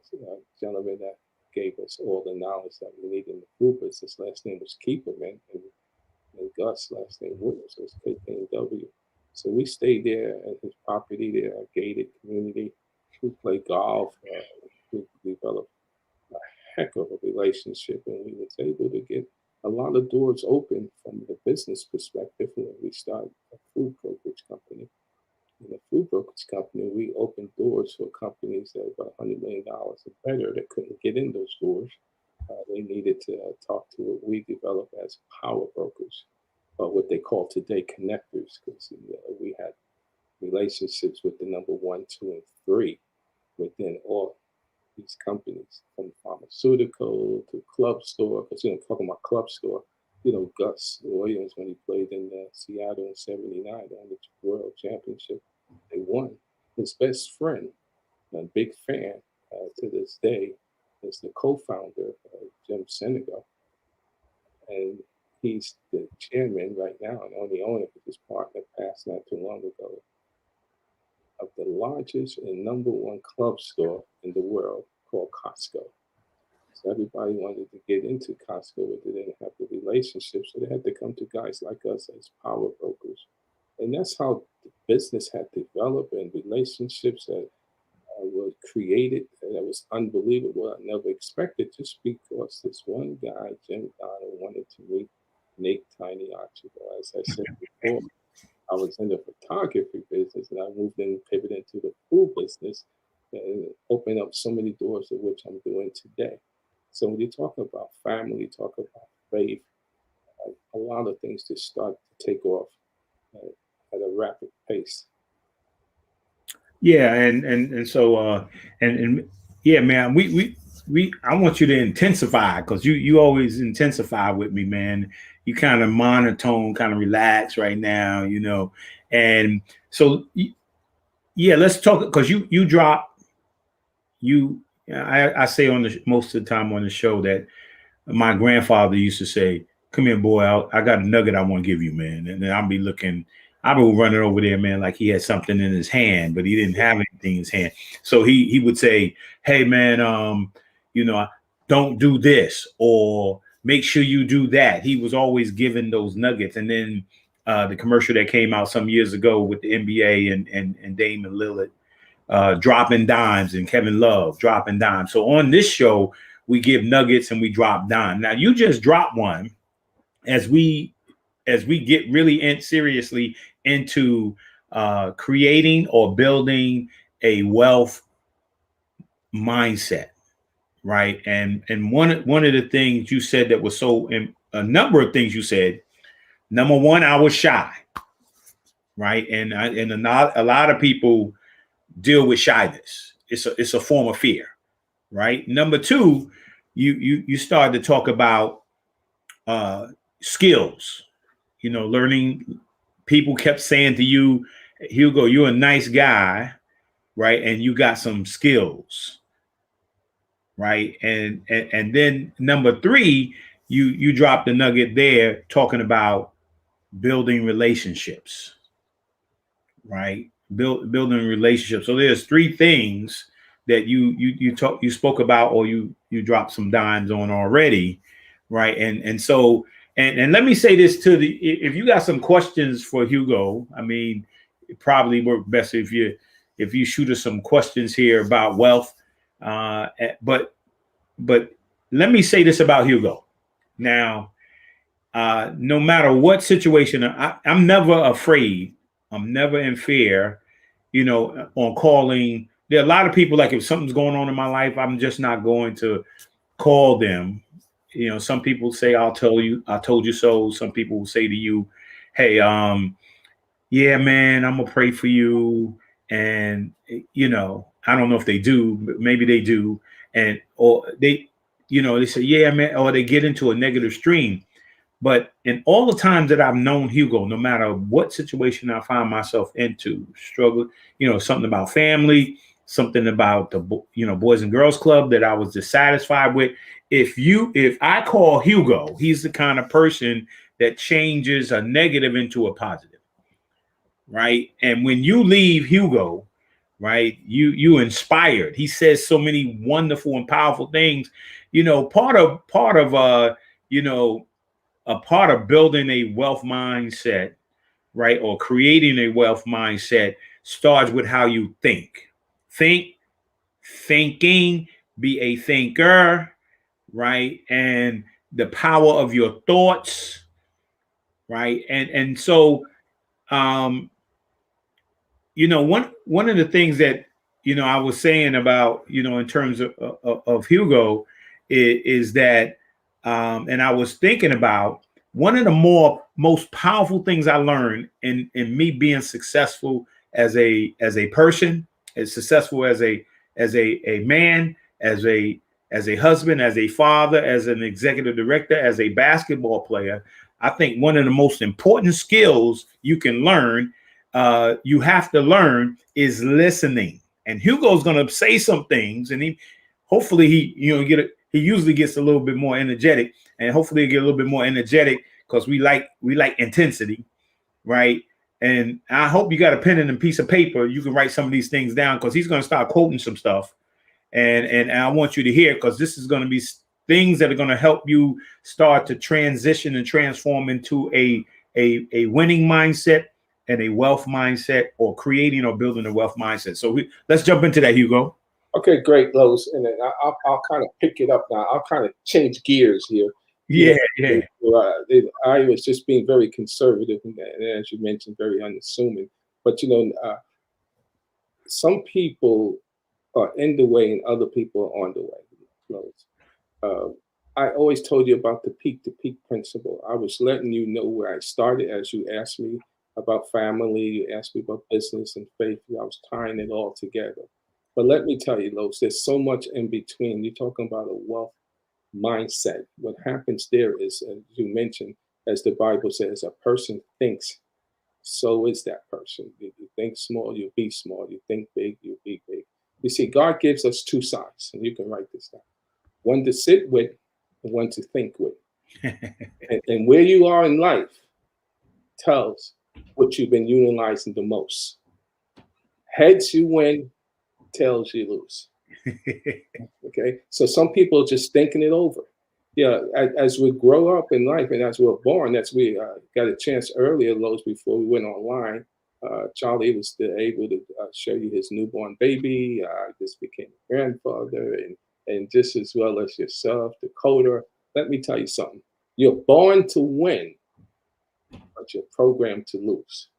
gentleman that gave us all the knowledge that we needed in the food business. His last name was Keeperman, and Gus' last name Williams was KK&W. So we stayed there at his property there, a gated community. We played golf. We developed a heck of a relationship, and we was able to get a lot of doors open from the business perspective when we started a food brokerage company. In the food brokerage company, we opened doors for companies that were about $100 million or better that couldn't get in those doors. They needed to talk to what we developed as power brokers, what they call today connectors, because we had relationships with the number 1, 2, and 3 within all these companies, from pharmaceutical to club store. Because talking about club store, Gus Williams, when he played in Seattle in '79 on the World Championship, they won. His best friend, a big fan to this day, is the co-founder of Jim Senegal, and he's the chairman right now and only owner, because his partner passed not too long ago, of the largest and number 1 club store in the world called Costco. So everybody wanted to get into Costco, but they didn't have the relationship, so they had to come to guys like us as power brokers. And that's how the business had developed, and relationships that were created. And it was unbelievable. I never expected, just because this one guy, Jim Donald, wanted to meet Nate Tiny Archibald. As I said before, I was in the photography business, and I moved in, pivoted into the food business, and opened up so many doors, of which I'm doing today. So when you talk about family, talk about faith, a lot of things just start to take off at a rapid pace. Yeah, and so and yeah, man, we I want you to intensify, because you always intensify with me, man. You kind of monotone, kind of relax right now, and so yeah, let's talk, because you drop you. I say on the most of the time on the show that my grandfather used to say, "Come here, boy. I got a nugget I want to give you, man." And then I'll be running over there, man, like he had something in his hand, but he didn't have anything in his hand. So he would say, "Hey, man, don't do this, or make sure you do that." He was always giving those nuggets. And then the commercial that came out some years ago with the NBA and Damon Lillard dropping dimes, and Kevin Love dropping dimes. So on this show, we give nuggets and we drop dimes. Now you just drop one as we get really seriously into creating or building a wealth mindset, right? And one of the things you said that was a number of things you said. Number one, I was shy, right? And a lot of people deal with shyness. It's a form of fear, right? Number two, you started to talk about skills, learning. People kept saying to you, Hugo, you're a nice guy, right? And you got some skills, right? And then number three, you dropped the nugget there talking about building relationships, right? Building relationships. So there's three things that you spoke about, or you dropped some dimes on already, right? And so and let me say this to if you got some questions for Hugo, I mean, it probably work best if you shoot us some questions here about wealth. But let me say this about Hugo. Now, no matter what situation, I'm never afraid. I'm never in fear, on calling. There are a lot of people, like if something's going on in my life, I'm just not going to call them. Some people say, I told you so. Some people will say to you, hey, yeah, man, I'm gonna pray for you. And, I don't know if they do, but maybe they do. Or they say, yeah, man, or they get into a negative stream. But in all the times that I've known Hugo, no matter what situation I find myself into, struggle, something about family, something about the Boys and Girls Club that I was dissatisfied with. If I call Hugo, he's the kind of person that changes a negative into a positive, right? And when you leave Hugo, right, you inspired. He says so many wonderful and powerful things. Part of a part of building a wealth mindset, right, or creating a wealth mindset starts with how you think. Thinking, be a thinker, right? And the power of your thoughts, right? And so, um, one of the things that I was saying about in terms of Hugo is that, and I was thinking about one of the most powerful things I learned in me being successful as a person, as successful as a man, as a husband, as a father, as an executive director, as a basketball player. I think one of the most important skills you can learn, you have to learn, is listening. And Hugo's going to say some things, and hopefully he usually gets a little bit more energetic, and hopefully he'll get a little bit more energetic because we like intensity, right? And I hope you got a pen and a piece of paper. You can write some of these things down because he's going to start quoting some stuff, and I want you to hear, because this is going to be things that are going to help you start to transition and transform into a winning mindset and a wealth mindset, or creating or building a wealth mindset. So let's jump into that, Hugo. Okay, great, Lowess. And then I'll kind of pick it up now. I'll kind of change gears here. Yeah. I was just being very conservative, and as you mentioned, very unassuming. But some people are in the way and other people are on the way. Lowess. I always told you about the peak-to-peak principle. I was letting you know where I started as you asked me about family, you asked me about business and faith. I was tying it all together. But let me tell you, Lowess, there's so much in between. You're talking about a wealth mindset. What happens there is, as you mentioned, as the Bible says, a person thinks, so is that person. If you think small, you'll be small. You think big, you'll be big. You see, God gives us two sides, and you can write this down. One to sit with and one to think with. and where you are in life tells what you've been utilizing the most. Heads you win, tails you lose. Okay, so some people are just thinking it over. Yeah, as we grow up in life and as we're born, that's we got a chance earlier, Lowe's, before we went online. Charlie was still able to show you his newborn baby. Just became a grandfather, and just as well as yourself, Dakota. Let me tell you something. You're born to win, but you're programmed to lose.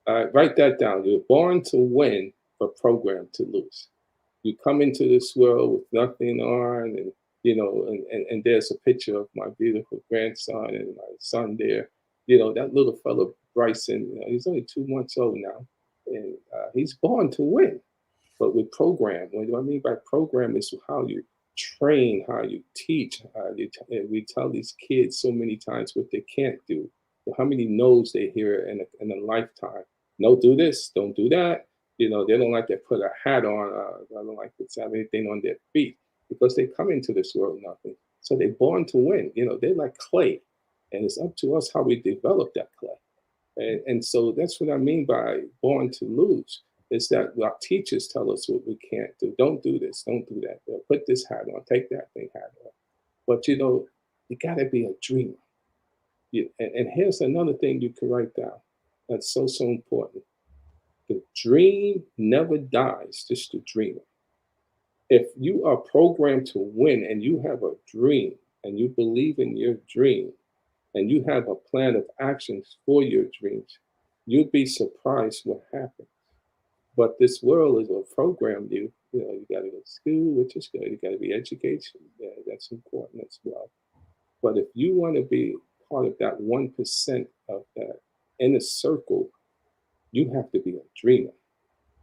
Write that down. You're born to win, but programmed to lose. You come into this world with nothing on, and and there's a picture of my beautiful grandson and my son there. That little fellow Bryson. He's only 2 months old now, and he's born to win. But with program, what do I mean by program is how you train, how you teach. We tell these kids so many times what they can't do, how many no's they hear in a lifetime. No, do this, don't do that. They don't like to put a hat on. I don't like to have anything on their feet because they come into this world nothing. So they're born to win. They're like clay, and it's up to us how we develop that clay. And so that's what I mean by born to lose. Is that our teachers tell us what we can't do. Don't do this, don't do that. Put this hat on, take that thing hat on. But you got to be a dreamer. And here's another thing you can write down. That's so important. The dream never dies, just the dreamer. If you are programmed to win and you have a dream and you believe in your dream and you have a plan of actions for your dreams, you'd be surprised what happens. But this world is what programmed you. You got to go to school, which is good. You got to be educated. Yeah, that's important as well. But if you want to be part of that 1% of that inner circle, you have to be a dreamer.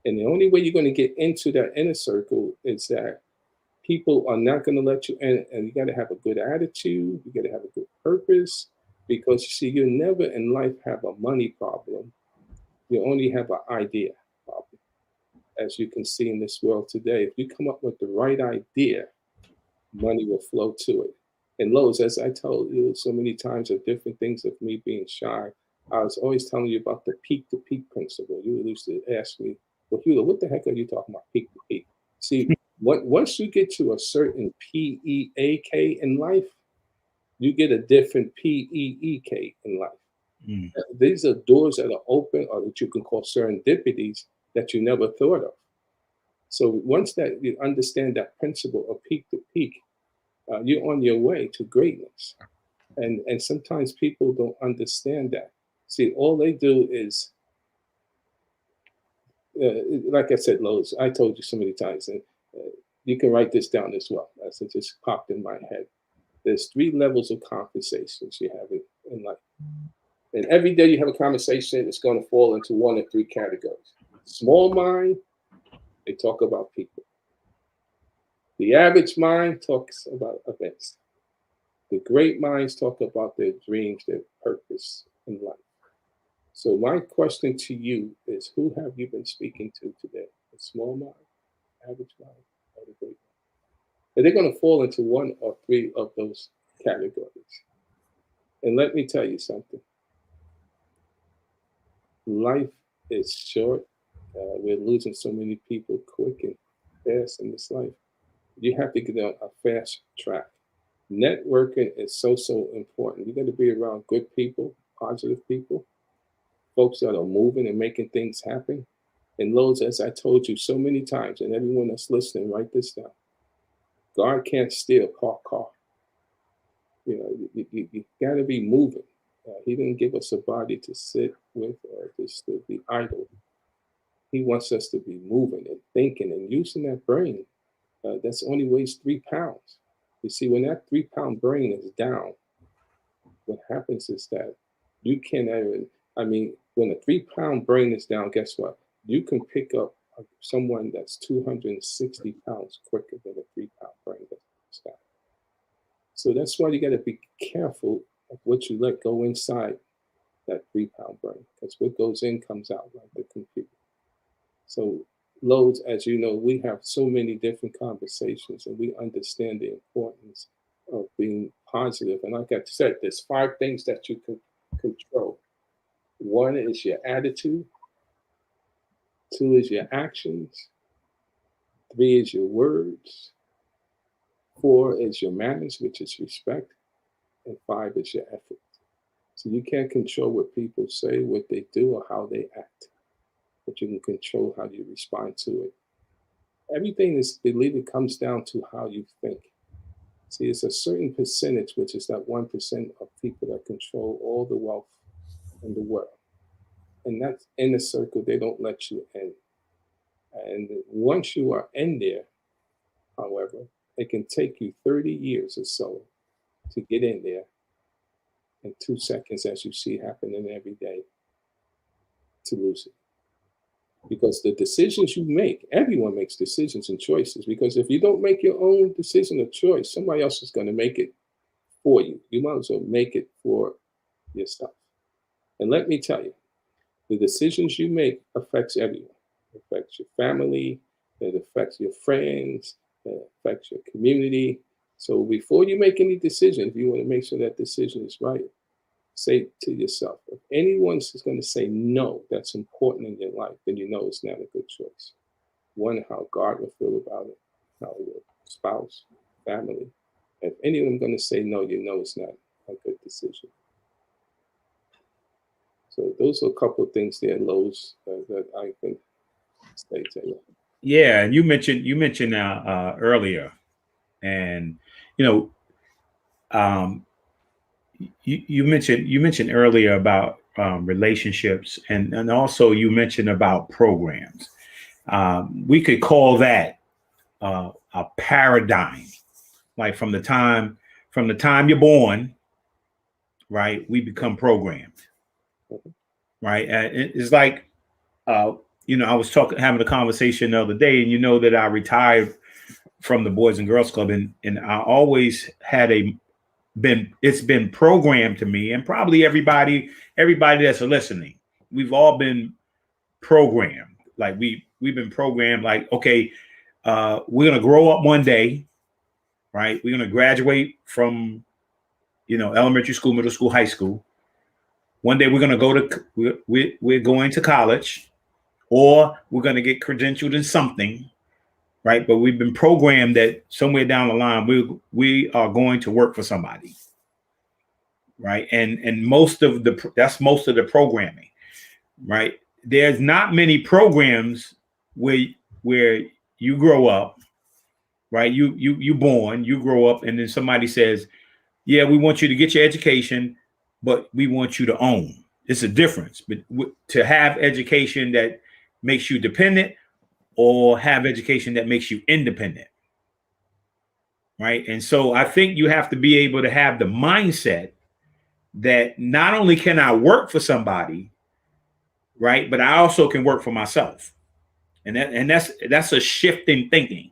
And the only way you're going to get into that inner circle is that people are not going to let you in. And you got to have a good attitude. You got to have a good purpose. Because you see, you never in life have a money problem. You only have an idea problem. As you can see in this world today, if you come up with the right idea, money will flow to it. And Lowe's, as I told you so many times of different things of me being shy, I was always telling you about the peak-to-peak principle. You used to ask me, well, Hugo, what the heck are you talking about, peak-to-peak? See, once you get to a certain P-E-A-K in life, you get a different P-E-E-K in life. These are doors that are open or that you can call serendipities that you never thought of. So once that you understand that principle of peak to peak, You're on your way to greatness. And sometimes people don't understand that. See, all they do is, like I said, Lowe's, I told you so many times, and you can write this down as well, as it just popped in my head. There's 3 levels of conversations you have in life. And every day you have a conversation, it's going to fall into 1 of 3 categories. Small mind, they talk about people. The average mind talks about events. The great minds talk about their dreams, their purpose in life. So my question to you is, who have you been speaking to today? The small mind, average mind, or the great mind? And they're going to fall into 1 or 3 of those categories. And let me tell you something. Life is short. We're losing so many people quick and fast in this life. You have to get on a fast track. Networking is so important. You got to be around good people, positive people, folks that are moving and making things happen. And Lowe's, as I told you so many times, and everyone that's listening, write this down. God can't steal parked car. You know, you got to be moving. He didn't give us a body to sit with or just to be idle. He wants us to be moving and thinking and using that brain. That's only weighs 3 pounds. You see, when that 3-pound brain is down, what happens is that you can't even, when a 3-pound brain is down, guess what? You can pick up someone that's 260 pounds quicker than a 3-pound brain that's down. So that's why you got to be careful of what you let go inside that 3-pound brain, because what goes in comes out like the computer. So Lowe's, as you know, we have so many different conversations, and we understand the importance of being positive. And like I said, there's 5 things that you can control. 1 is your attitude. 2 is your actions. 3 is your words. 4 is your manners, which is respect. And 5 is your effort. So you can't control what people say, what they do, or how they act. But you can control how you respond to it. Everything is, believe it, comes down to how you think. See, it's a certain percentage, which is that 1% of people that control all the wealth in the world. And that's in the circle, they don't let you in. And once you are in there, however, it can take you 30 years or so to get in there in 2 seconds, as you see happening every day, to lose it. Because the decisions you make, everyone makes decisions and choices. Because if you don't make your own decision or choice, somebody else is going to make it for you. You might as well make it for yourself. And let me tell you, the decisions you make affects everyone. It affects your family, it affects your friends, it affects your community. So before you make any decision, you want to make sure that decision is right. Say to yourself, if anyone's going to say no, that's important in your life, then you know it's not a good choice. 1, how God will feel about it, how your spouse, family. If anyone's going to say no, you know it's not a good decision. So those are a couple of things there, Lowe's, that I can say to you. Yeah, and you mentioned earlier, and you mentioned earlier about relationships, and also you mentioned about programs. We could call that a paradigm, like from the time you're born, right? We become programmed, right? It's like, I was having a conversation the other day, and you know that I retired from the Boys and Girls Club, and I always had it's been programmed to me, and probably everybody that's listening, we've all been programmed. Like we've been programmed, like, okay, we're going to grow up one day, right? We're going to graduate from, elementary school, middle school, high school. One day we're going to go to, we're going to college, or we're going to get credentialed in something, right? But we've been programmed that somewhere down the line, we are going to work for somebody, right? And that's most of the programming, right? There's not many programs where you grow up, right? You born, you grow up, and then somebody says, yeah, we want you to get your education, but we want you to own. It's a difference, but to have education that makes you dependent or have education that makes you independent, right? And so I think you have to be able to have the mindset that not only can I work for somebody, right, but I also can work for myself. And that's a shift in thinking,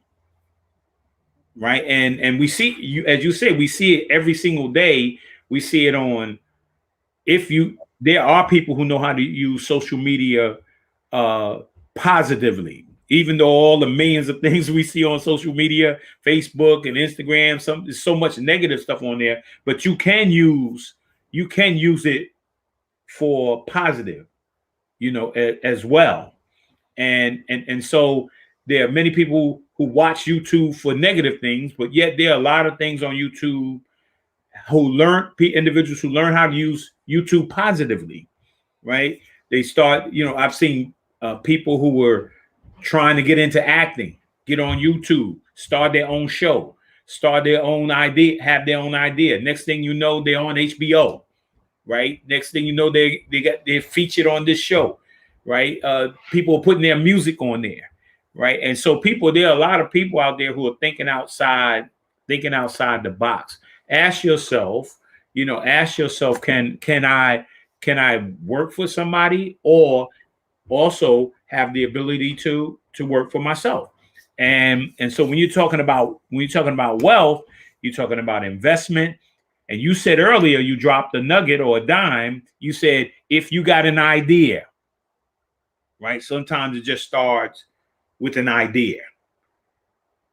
right? And we see you, as you said, we see it every single day. We see it on, there are people who know how to use social media positively, even though all the millions of things we see on social media, Facebook and Instagram, there's so much negative stuff on there, but you can use it for positive, as well. And so there are many people who watch YouTube for negative things, but yet there are a lot of things on YouTube individuals who learn how to use YouTube positively, right? They start, I've seen people who were trying to get into acting, get on YouTube, start their own show, start their own idea, have their own idea. Next thing you know, they're on HBO, right? Next thing you know, they're featured on this show, right? People are putting their music on there, right? And so there are a lot of people out there who are thinking outside the box. Ask yourself, can I work for somebody or also have the ability to work for myself? And so when you're talking about wealth, you're talking about investment. And you said earlier, you dropped a nugget or a dime. You said, if you got an idea, right? Sometimes it just starts with an idea,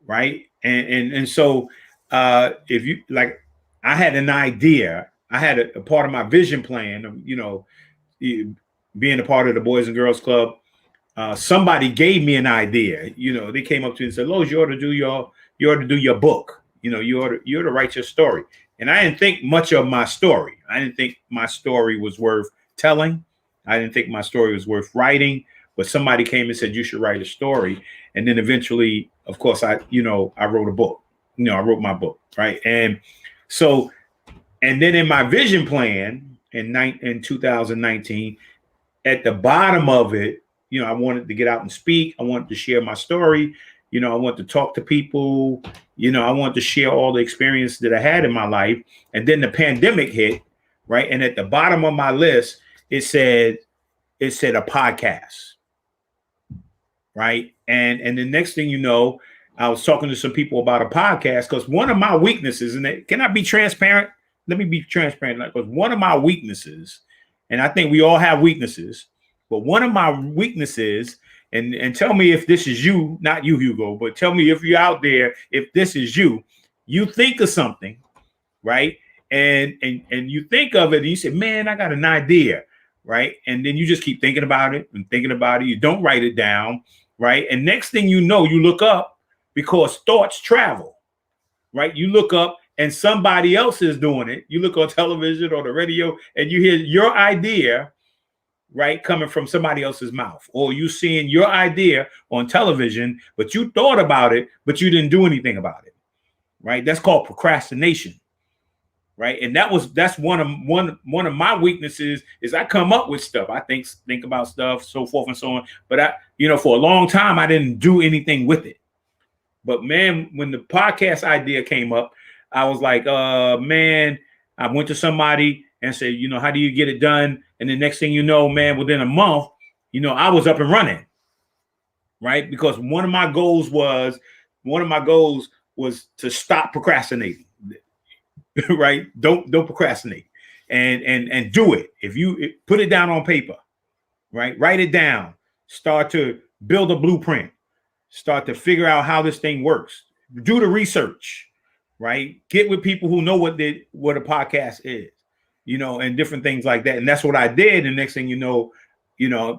right? And so if you like, I had an idea. I had a part of my vision plan, being a part of the Boys and Girls Club. Somebody gave me an idea. They came up to me and said, "Lowe's, you ought to do your book. You ought to write your story." And I didn't think much of my story. I didn't think my story was worth telling. I didn't think my story was worth writing. But somebody came and said, "You should write a story." And then eventually, of course, I wrote a book. I wrote my book, right? And so, and then in my vision plan in 2019, at the bottom of it, I wanted to get out and speak. I wanted to share my story. I wanted to talk to people. I wanted to share all the experience that I had in my life. And then the pandemic hit, right? And at the bottom of my list, it said a podcast, right? And the next thing you know, I was talking to some people about a podcast because one of my weaknesses, can I be transparent? Let me be transparent. Because one of my weaknesses, and I think we all have weaknesses, but one of my weaknesses, and tell me if this is you, not you, Hugo, but tell me if you're out there, if this is you, you think of something, right? And you think of it and you say, man, I got an idea, right? And then you just keep thinking about it and thinking about it. You don't write it down, right? And next thing you know, you look up because thoughts travel, right? You look up and somebody else is doing it. You look on television or the radio and you hear your idea, right, coming from somebody else's mouth, or you seeing your idea on television, but you thought about it, but you didn't do anything about it, right? That's called procrastination, right? And that's one of my weaknesses is I come up with stuff. I think about stuff, so forth and so on. But for a long time, I didn't do anything with it. But man, when the podcast idea came up, I was like, man, I went to somebody and said, how do you get it done? And the next thing you know, man, within a month, I was up and running, right? Because one of my goals was to stop procrastinating, right? Don't procrastinate and do it. If you put it down on paper, right? Write it down, start to build a blueprint, start to figure out how this thing works, do the research, right? Get with people who know what a podcast is, and different things like that. And that's what I did. And next thing you know,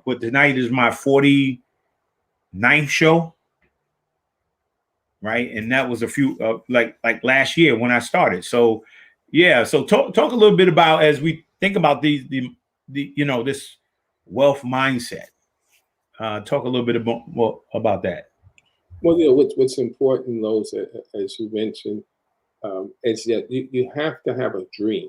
but tonight is my 49th show, right? And that was a few like last year when I started. So yeah, so talk a little bit about, as we think about the this wealth mindset. Talk a little bit more about that. Well, what's important, Lowe's, as you mentioned, is that you have to have a dream.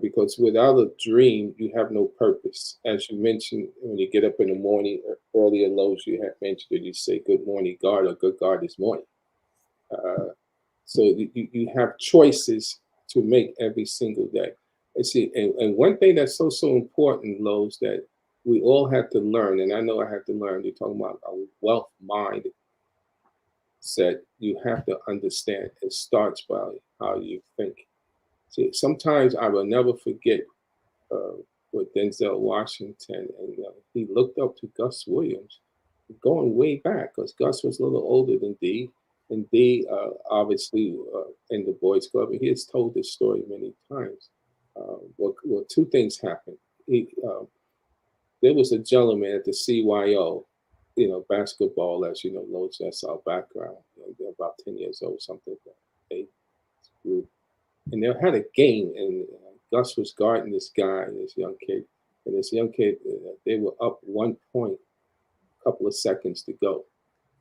Because without a dream, you have no purpose. As you mentioned, when you get up in the morning, earlier, Lowe's, you had mentioned that you say "Good morning, God," or "Good God is morning." Uh, so you have choices to make every single day. And see, and one thing that's so important, Lowe's, that we all have to learn, and I know I have to learn. You're talking about a wealth mind set. You have to understand. It starts by how you think. See, sometimes I will never forget uh, with Denzel Washington, and he looked up to Gus Williams, going way back because Gus was a little older than D, and D obviously in the Boys Club, and he has told this story many times. Well, two things happened. There was a gentleman at the CYO, basketball, as you know, Lowe's, that's our background. They're about 10 years old, something like that. Age group, and they had a game, and Gus was guarding this guy, this young kid, and this young kid, they were up 1 point, a couple of seconds to go,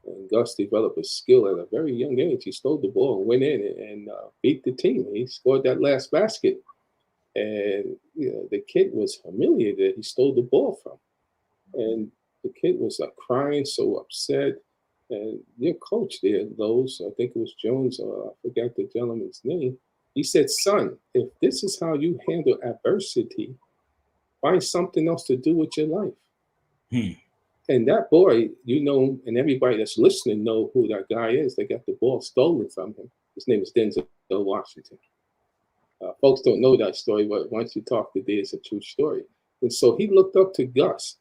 and Gus developed a skill at a very young age. He stole the ball and went in and beat the team. He scored that last basket, and the kid was humiliated. He stole the ball from, and the kid was crying, so upset. And your coach there, those, I think it was Jones, I forgot the gentleman's name. He said, "Son, if this is how you handle adversity, find something else to do with your life." Hmm. And that boy, and everybody that's listening know who that guy is. They got the ball stolen from him. His name is Denzel Washington. Folks don't know that story, but once you talk to D, it's a true story. And so he looked up to Gus,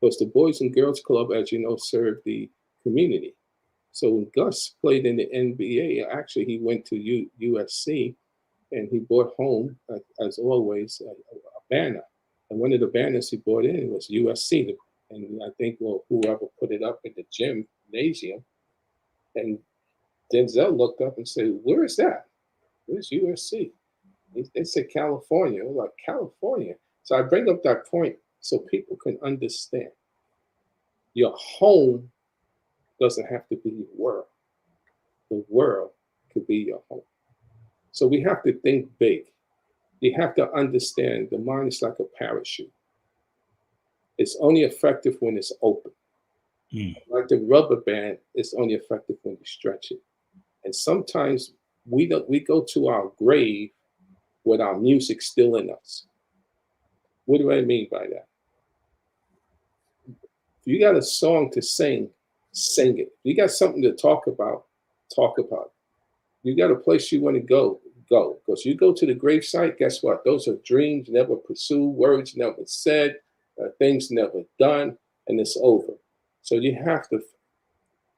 because the Boys and Girls Club, as you know, served the community. So when Gus played in the NBA, actually he went to USC, and he brought home, as always, a banner. And one of the banners he brought in was USC. And I think, whoever put it up in the gymnasium, and Denzel looked up and said, "Where is that? Where's USC?" They said California. I was like, California? So I bring up that point so people can understand. Your home doesn't have to be your world. The world could be your home. So we have to think big. You have to understand the mind is like a parachute. It's only effective when it's open. Hmm. Like the rubber band, it's only effective when you stretch it. And sometimes we go to our grave with our music still in us. What do I mean by that? If you got a song to sing, sing it. If you got something to talk about, talk about it. You got a place you want to go, go. Because you go to the gravesite, guess what? Those are dreams never pursued, words never said, things never done, and it's over. So you have to,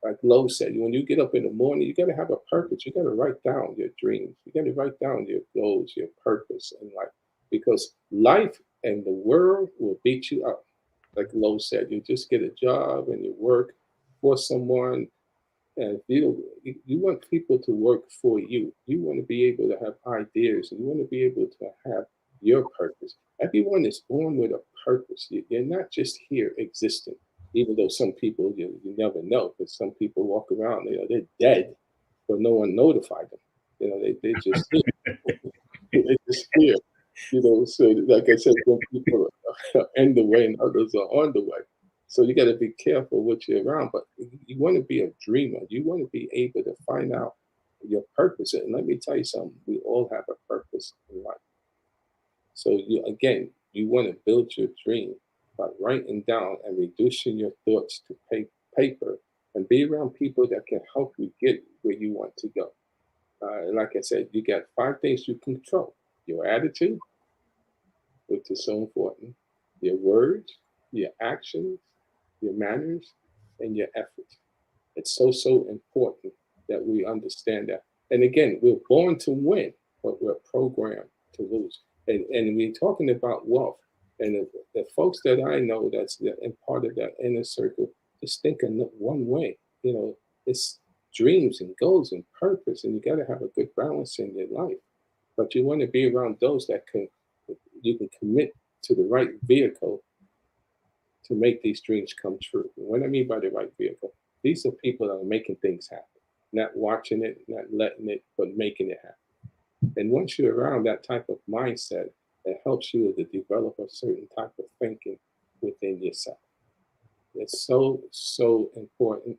like Lowe said, when you get up in the morning, you got to have a purpose. You got to write down your dreams. You got to write down your goals, your purpose in life. Because life and the world will beat you up. Like Lowe said, you just get a job and you work for someone, and you want people to work for you. You want to be able to have ideas, and you want to be able to have your purpose. Everyone is born with a purpose. You're not just here existing, even though some people you never know, because some people walk around, they're dead, but no one notified them. They just they just here. So like I said, when people are in the way and others are on the way. So you got to be careful what you're around, but you want to be a dreamer. You want to be able to find out your purpose. And let me tell you something, we all have a purpose in life. So you want to build your dream by writing down and reducing your thoughts to paper, and be around people that can help you get where you want to go. Like I said, you got 5 things you control: your attitude, which is so important, your words, your actions, your manners, and your efforts. It's so important that we understand that. And again, we're born to win, but we're programmed to lose. And we're talking about wealth. And the folks that I know that's in part of that inner circle, just think in one way. It's dreams and goals and purpose, and you got to have a good balance in your life. But you want to be around those that you can commit to the right vehicle to make these dreams come true. And what I mean by the right vehicle, These are people that are making things happen, not watching it, not letting it, but making it happen. And once you're around that type of mindset, it helps you to develop a certain type of thinking within yourself. It's so, so important.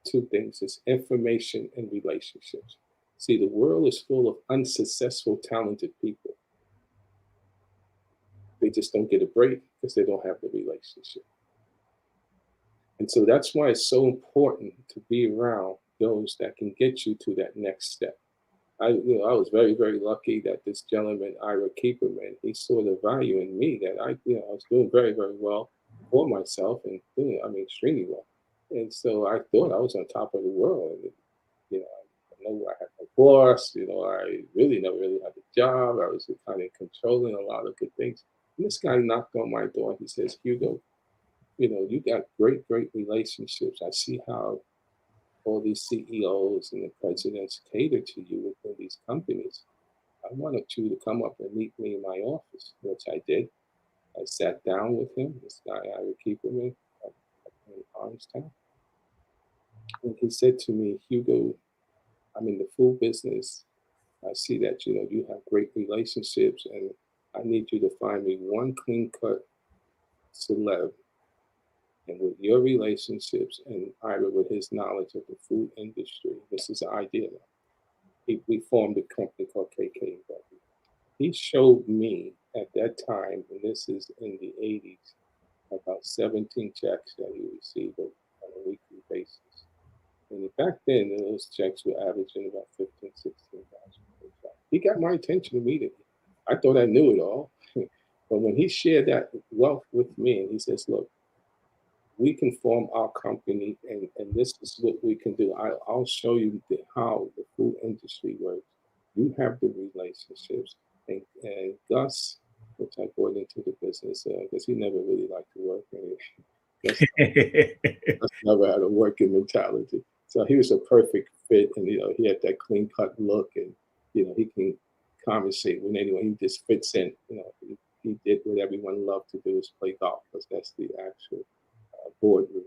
Two things is information and relationships. See, the world is full of unsuccessful, talented people. They just don't get a break because they don't have the relationship. And so that's why it's so important to be around those that can get you to that next step. I was very, very lucky that this gentleman, Ira Keeperman, he saw the value in me that I was doing very, very well for myself and doing, extremely well. And so I thought I was on top of the world. And, I had a boss, I really never really had a job. I was kind of controlling a lot of good things. And this guy knocked on my door. He says, Hugo, you got great, great relationships. I see how all these CEOs and the presidents cater to you within these companies. I wanted you to come up and meet me in my office, which I did. I sat down with him, this guy, Ira Keeperman, in Orangetown. And he said to me, Hugo, I'm in the food business. I see that, you have great relationships, and I need you to find me one clean-cut celeb. And with your relationships and Ira with his knowledge of the food industry, this is an idea now. We formed a company called KK. He showed me at that time, and this is in the 80s, about 17 checks that he received on a weekly basis. And back then, those checks were averaging about 15, 16,000. He got my attention immediately. I thought I knew it all. But when he shared that wealth with me, and he says, look, we can form our company, and this is what we can do. I'll show you how the food industry works. You have the relationships. And Gus, which I brought into the business, because he never really liked to work. Gus never had a working mentality. So he was a perfect fit, and he had that clean cut look, and he can conversate with anyone. He just fits in. He did what everyone loved to do, is play golf, because that's the actual boardroom.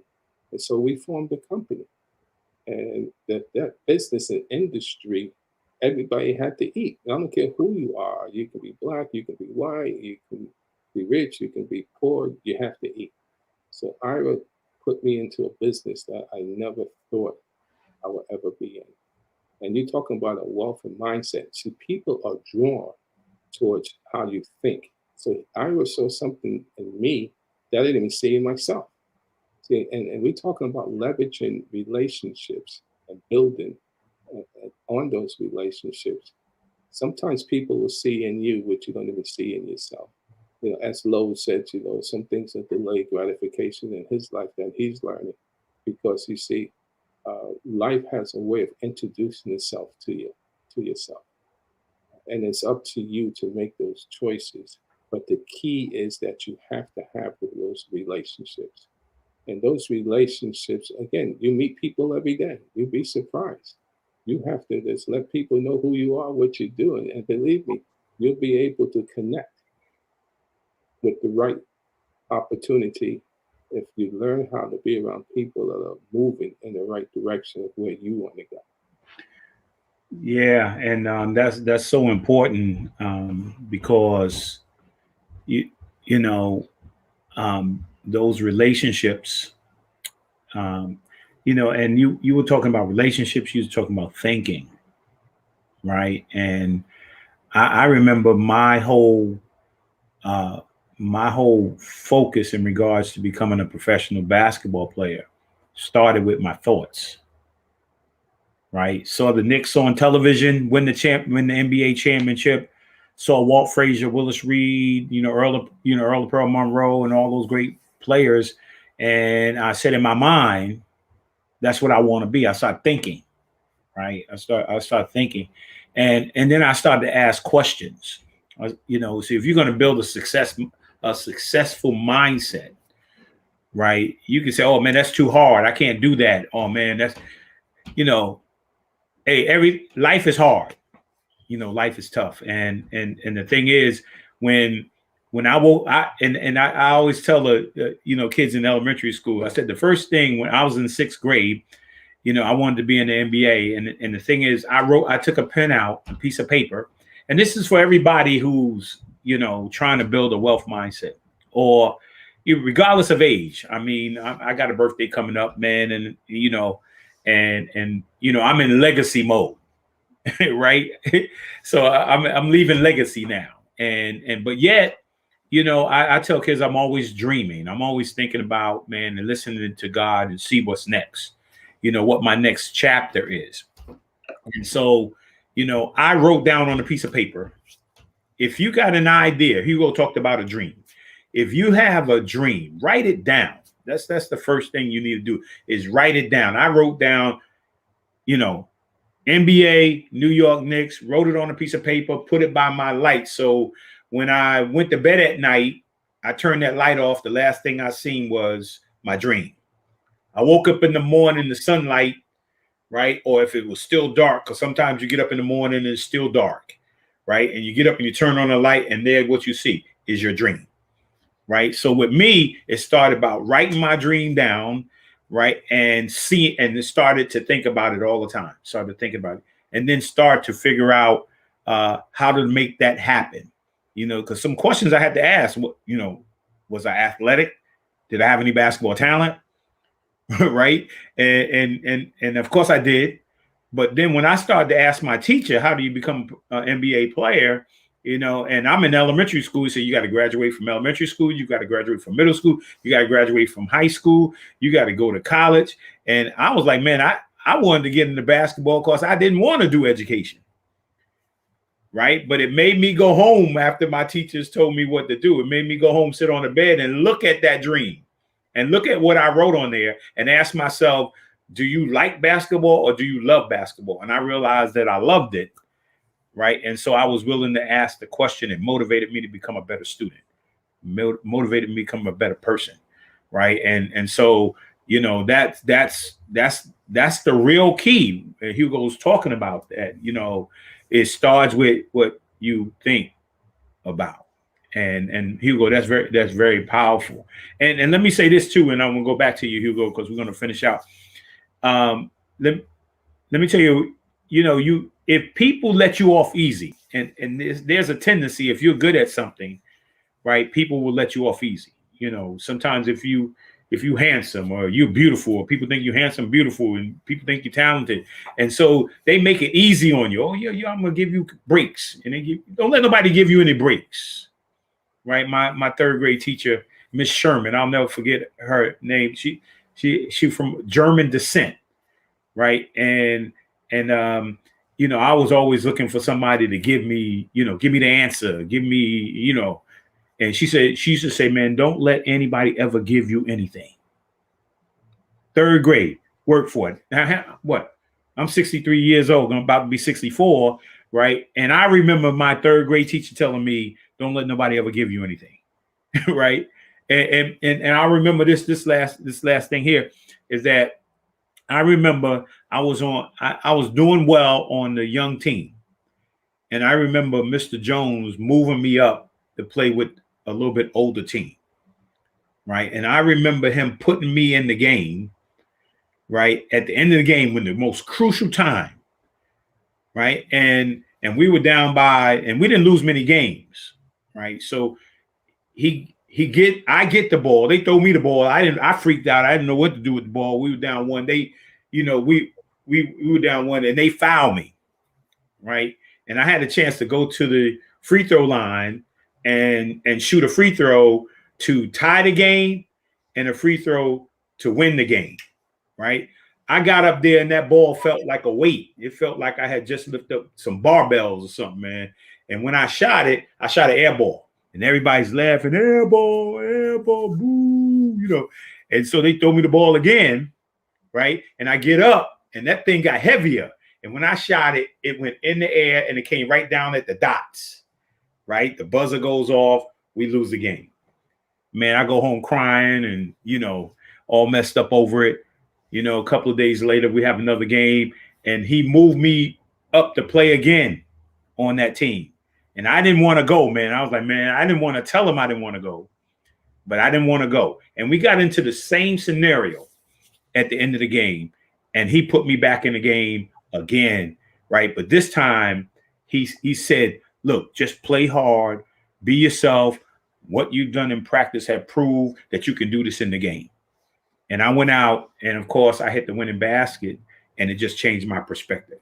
And so we formed a company, and that business and industry, everybody had to eat. I don't care who you are. You can be black, you can be white, you can be rich, you can be poor. You have to eat. So Ira put me into a business that I never thought I would ever be in. And you're talking about a wealth of mindset. See, people are drawn towards how you think. So Ira saw something in me that I didn't even see in myself. See, and we're talking about leveraging relationships and building on those relationships. Sometimes people will see in you what you don't even see in yourself. As Lowess said, some things are delayed gratification in his life that he's learning, because you see, life has a way of introducing itself to yourself, and it's up to you to make those choices. But the key is that you have to have those relationships, and those relationships, again, you meet people every day. You'd be surprised. You have to just let people know who you are, what you're doing, and believe me, you'll be able to connect with the right opportunity if you learn how to be around people that are moving in the right direction of where you want to go. Yeah, and that's so important, because you know those relationships, and you were talking about relationships. You were talking about thinking, right? And I remember uh, my whole focus in regards to becoming a professional basketball player started with my thoughts. Right, saw the Knicks on television win the NBA championship. Saw Walt Frazier, Willis Reed, Earl Pearl Monroe, and all those great players. And I said in my mind, that's what I want to be. I started thinking, right? I started thinking, and then I started to ask questions. See, if you're going to build a successful mindset, right? You can say, "Oh man, that's too hard. I can't do that." Oh man, that's hey, life is hard. Life is tough, and the thing is, when when I woke, I always tell the kids in elementary school, I said the first thing when I was in sixth grade, I wanted to be in the NBA. And the thing is, I took a pen out, a piece of paper, and this is for everybody who's, trying to build a wealth mindset or regardless of age. I mean, I got a birthday coming up, man. And, I'm in legacy mode, right? So I'm leaving legacy now. But yet, I tell kids I'm always dreaming. I'm always thinking about, man, and listening to God and see what's next, what my next chapter is. And so, I wrote down on a piece of paper, if you got an idea, Hugo talked about a dream. If you have a dream, write it down. That's the first thing you need to do is write it down. I wrote down, NBA, New York Knicks, wrote it on a piece of paper, put it by my light. So when I went to bed at night, I turned that light off. The last thing I seen was my dream. I woke up in the morning, the sunlight, right? Or if it was still dark, because sometimes you get up in the morning and it's still dark, right? And you get up and you turn on the light and there what you see is your dream, right? So with me, it started about writing my dream down, right? And it started to think about it all the time. Started thinking about it and then start to figure out how to make that happen, because some questions I had to ask, was I athletic? Did I have any basketball talent? Right. And of course I did. But then when I started to ask my teacher, how do you become an NBA player? And I'm in elementary school. So you got to graduate from elementary school. You got to graduate from middle school. You got to graduate from high school. You got to go to college. And I was like, man, I wanted to get into basketball because I didn't want to do education. Right. But it made me go home after my teachers told me what to do. It made me go home, sit on the bed and look at that dream and look at what I wrote on there and ask myself, do you like basketball or do you love basketball? And I realized that I loved it. Right. And so I was willing to ask the question. It motivated me to become a better student, motivated me to become a better person. Right. And so, that's the real key. Hugo's talking about that. It starts with what you think about. And Hugo, that's very powerful. And let me say this too, and I'm gonna go back to you, Hugo, because we're gonna finish out. Let me tell you, if people let you off easy, and there's a tendency, if you're good at something, right, people will let you off easy. Sometimes if you handsome or you're beautiful, or people think you're handsome, beautiful, and people think you're talented, and so they make it easy on you. Oh yeah, I'm gonna give you breaks, and don't let nobody give you any breaks. Right, my third grade teacher, Miss Sherman, I'll never forget her name. She from German descent, right, and I was always looking for somebody to give me the answer, give me, and she used to say, man, don't let anybody ever give you anything. Third grade, work for it. Now, what? I'm 63 years old. I'm about to be 64, right? And I remember my third grade teacher telling me, don't let nobody ever give you anything, right? And I remember this last thing here is that I remember I was doing well on the young team. And I remember Mr. Jones moving me up to play with a little bit older team. Right. And I remember him putting me in the game, right, at the end of the game when the most crucial time. Right. And we were down by, and we didn't lose many games. Right. So I get the ball. They throw me the ball. I freaked out. I didn't know what to do with the ball. We were down one. We were down one and they fouled me. Right. And I had a chance to go to the free throw line and shoot a free throw to tie the game and a free throw to win the game. Right. I got up there and that ball felt like a weight. It felt like I had just lifted up some barbells or something, man. And when I shot an air ball. And everybody's laughing, air ball, boo, And so they throw me the ball again, right? And I get up, and that thing got heavier. And when I shot it, it went in the air, and it came right down at the dots, right? The buzzer goes off, we lose the game. Man, I go home crying and, all messed up over it. A couple of days later, we have another game, and he moved me up to play again on that team. And I didn't want to go, man. I was like, man, I didn't want to tell him I didn't want to go, but I didn't want to go. And we got into the same scenario at the end of the game, and he put me back in the game again, right? But this time he said, look, just play hard, be yourself. What you've done in practice have proved that you can do this in the game. And I went out, and of course I hit the winning basket, and it just changed my perspective.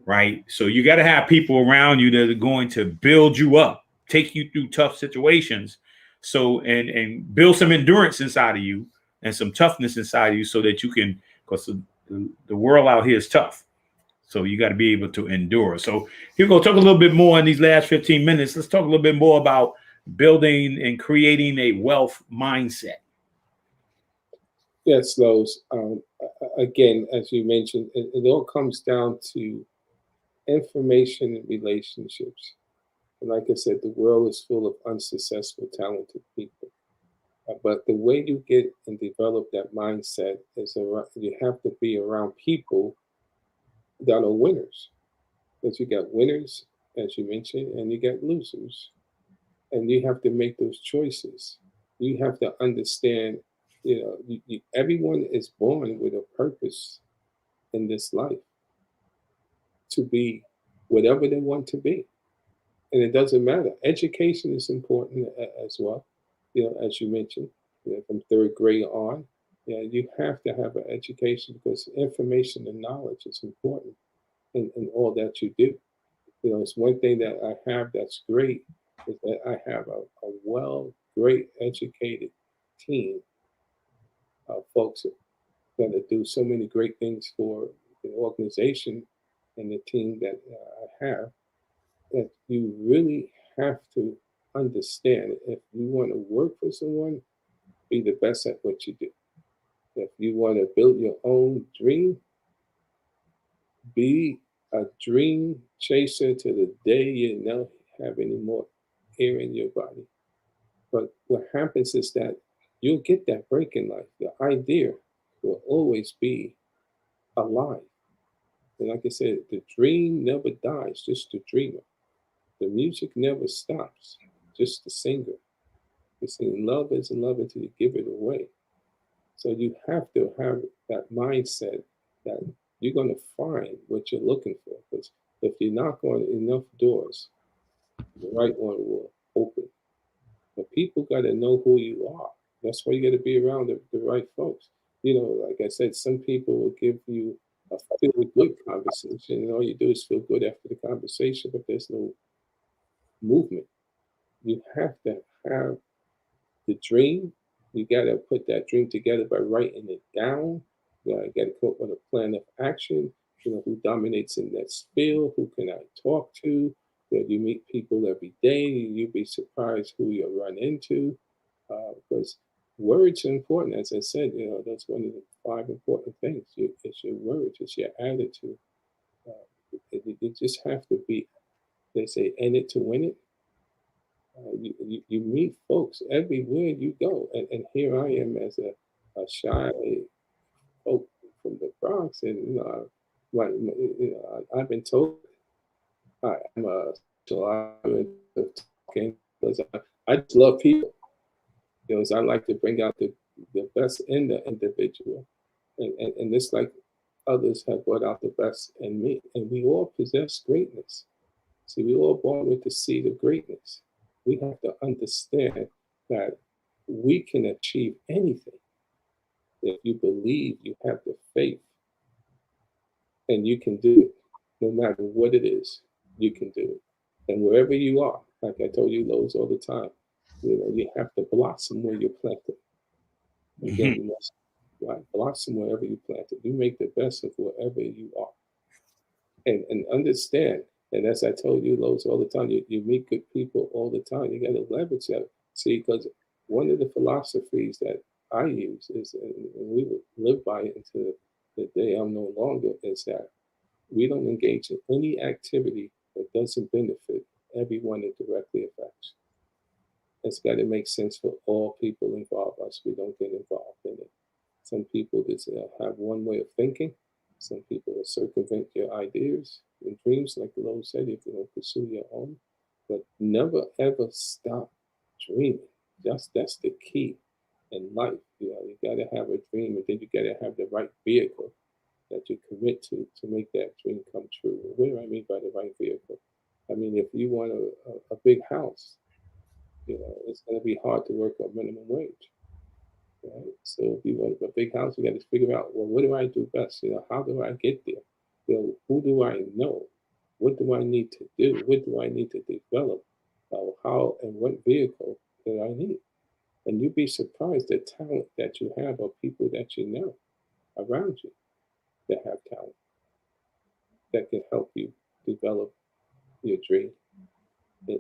Right? So you got to have people around you that are going to build you up, take you through tough situations, so and build some endurance inside of you and some toughness inside of you, so that you can, because the world out here is tough. So you got to be able to endure. So here we go. Talk a little bit more in these last 15 minutes. Let's talk a little bit more about building and creating a wealth mindset. Yes, Lowe's. Again, as you mentioned, it all comes down to information and relationships. And like I said, the world is full of unsuccessful, talented people. But the way you get and develop that mindset is you have to be around people that are winners. Because you got winners, as you mentioned, and you got losers. And you have to make those choices. You have to understand, everyone is born with a purpose in this life to be whatever they want to be. And it doesn't matter. Education is important as well, as you mentioned, from third grade on. Yeah, you have to have an education, because information and knowledge is important in all that you do. It's one thing that I have that's great, is that I have a great educated team of folks that do so many great things for the organization and the team that I have, that you really have to understand, if you want to work for someone, be the best at what you do. If you want to build your own dream, be a dream chaser to the day you don't have any more air in your body. But what happens is that you'll get that break in life. The idea will always be alive. And like I said, the dream never dies, just the dreamer. The music never stops, just the singer. You sing love isn't love until you give it away. So you have to have that mindset that you're going to find what you're looking for. Because if you knock on enough doors, the right one will open. But people got to know who you are. That's why you got to be around the right folks. Like I said, some people will give you a feel good conversation, and all you do is feel good after the conversation, but there's no movement. You have to have the dream. You got to put that dream together by writing it down. You got to come up with a plan of action. Who dominates in that field? Who can I talk to? You meet people every day. You'd be surprised who you'll run into. Because words are important. As I said, that's one of the 5 important things. It's your words. It's your attitude. You just have to be, they say, in it to win it. You meet folks everywhere you go. And here I am as a shy folk from the Bronx. And, I've been told I'm a talking, because I just love people. So I like to bring out the best in the individual. And just like others have brought out the best in me. And we all possess greatness. See, we all born with the seed of greatness. We have to understand that we can achieve anything if you believe, you have the faith, and you can do it. No matter what it is, you can do it. And wherever you are, like I told you, Lowe's, all the time, you have to blossom where you're planted. Again, you must blossom wherever you planted. You make the best of wherever you are. And understand, and as I told you, Lowe's, all the time, you meet good people all the time. You got to leverage that. See, because one of the philosophies that I use is, and we would live by it until the day I'm no longer, is that we don't engage in any activity that doesn't benefit everyone it directly affects. It's got to make sense for all people involved. Us, we don't get involved in it. Some people just have one way of thinking, Some people will circumvent your ideas and dreams, like the Lord said, if you don't pursue your own. But never ever stop dreaming. That's the key in life. You gotta have a dream, and then you gotta have the right vehicle that you commit to make that dream come true. What do I mean by the right vehicle? I mean, if you want a big house, it's gonna be hard to work on minimum wage. Right? So if you want a big house, you got to figure out, well, what do I do best? How do I get there? Who do I know? What do I need to do? What do I need to develop? How and what vehicle do I need? And you'd be surprised the talent that you have or people that you know around you that have talent that can help you develop your dream.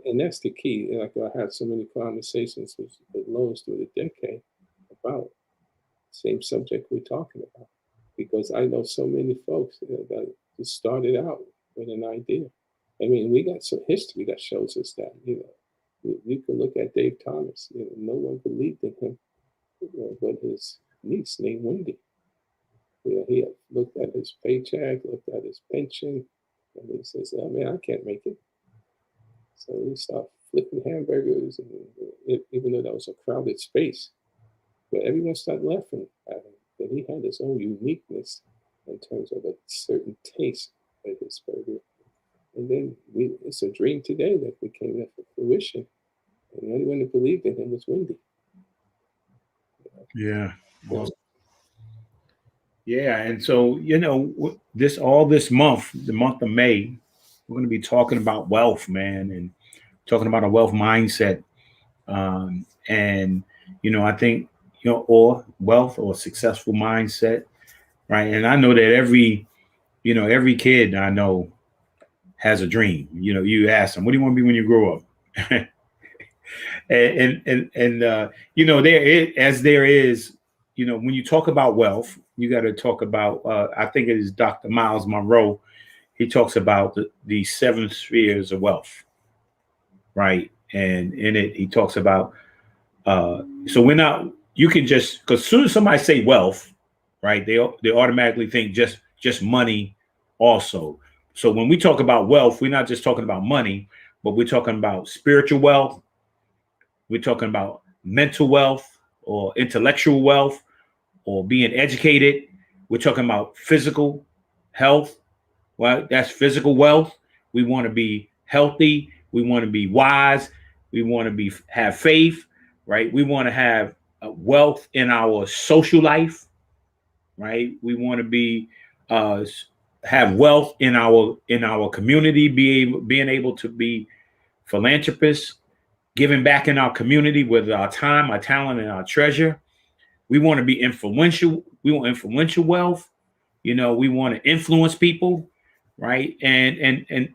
And that's the key. Like I had so many conversations with Lois through the decade about same subject we're talking about, because I know so many folks that just started out with an idea. I mean, we got some history that shows us that. You can look at Dave Thomas. No one believed in him, but his niece named Wendy. He had looked at his paycheck, looked at his pension, and he says, "Oh man, I can't make it." So he started flipping hamburgers, and even though that was a crowded space, but everyone started laughing at him. That he had his own uniqueness in terms of a certain taste of his burger. And then it's a dream today that became to fruition. And the only one that believed in him was Wendy. Yeah. Well, yeah. And so, this month, the month of May, we're going to be talking about wealth, man, and talking about a wealth mindset. And, I think, or wealth or successful mindset, right? And I know that every kid I know has a dream. You ask them, what do you want to be when you grow up? There is, when you talk about wealth, you got to talk about, I think it is Dr. Miles Monroe. He talks about the seven spheres of wealth, right? And in it, he talks about, so we're not, you can just, because as soon as somebody say wealth, right, they automatically think just money also. So when we talk about wealth, we're not just talking about money, but we're talking about spiritual wealth. We're talking about mental wealth or intellectual wealth or being educated. We're talking about physical health. Well, that's physical wealth. We want to be healthy. We want to be wise. We want to have faith, right? We want to have wealth in our social life, right? We want to be have wealth in our community, being able to be philanthropists, giving back in our community with our time, our talent, and our treasure. We want to be influential. We want influential wealth. We want to influence people, right? And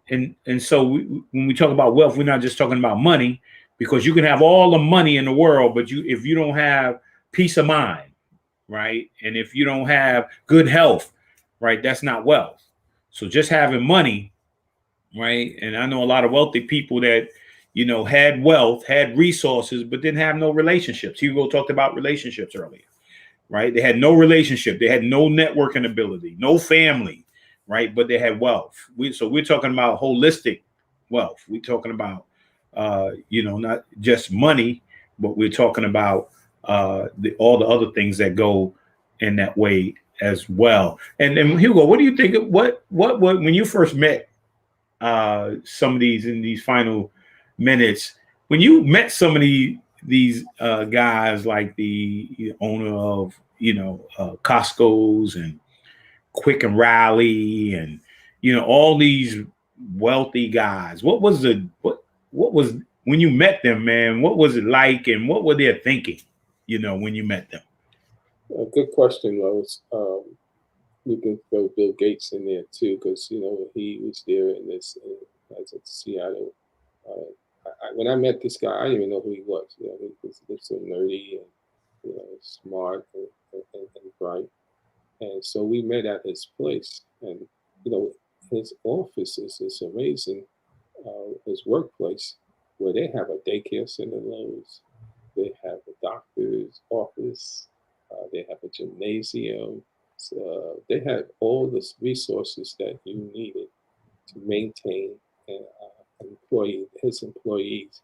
so when we talk about wealth, we're not just talking about money, because you can have all the money in the world, but if you don't have peace of mind, right, and if you don't have good health, right, that's not wealth. So just having money, right, and I know a lot of wealthy people that had wealth, had resources, but didn't have no relationships. Hugo talked about relationships earlier. Right? They had no relationship. They had no networking ability, no family, right? But they had wealth. So we're talking about holistic wealth. We're talking about, not just money, but we're talking about all the other things that go in that way as well. And Hugo, what do you think? What when you first met some of these in these final minutes, when you met some of these guys like the owner of Costco's and Quick and Rally and all these wealthy guys, what was when you met them, man? What was it like, and what were they thinking? When you met them. Good question, Rose. You can throw Bill Gates in there too, because he was there in this as in Seattle. When I met this guy, I didn't even know who he was. He was so nerdy and smart and bright. And so we met at his place, and his office is amazing. His workplace, where they have a daycare center, Lowe's, they have a doctor's office, they have a gymnasium. they had all the resources that you needed to maintain his employees,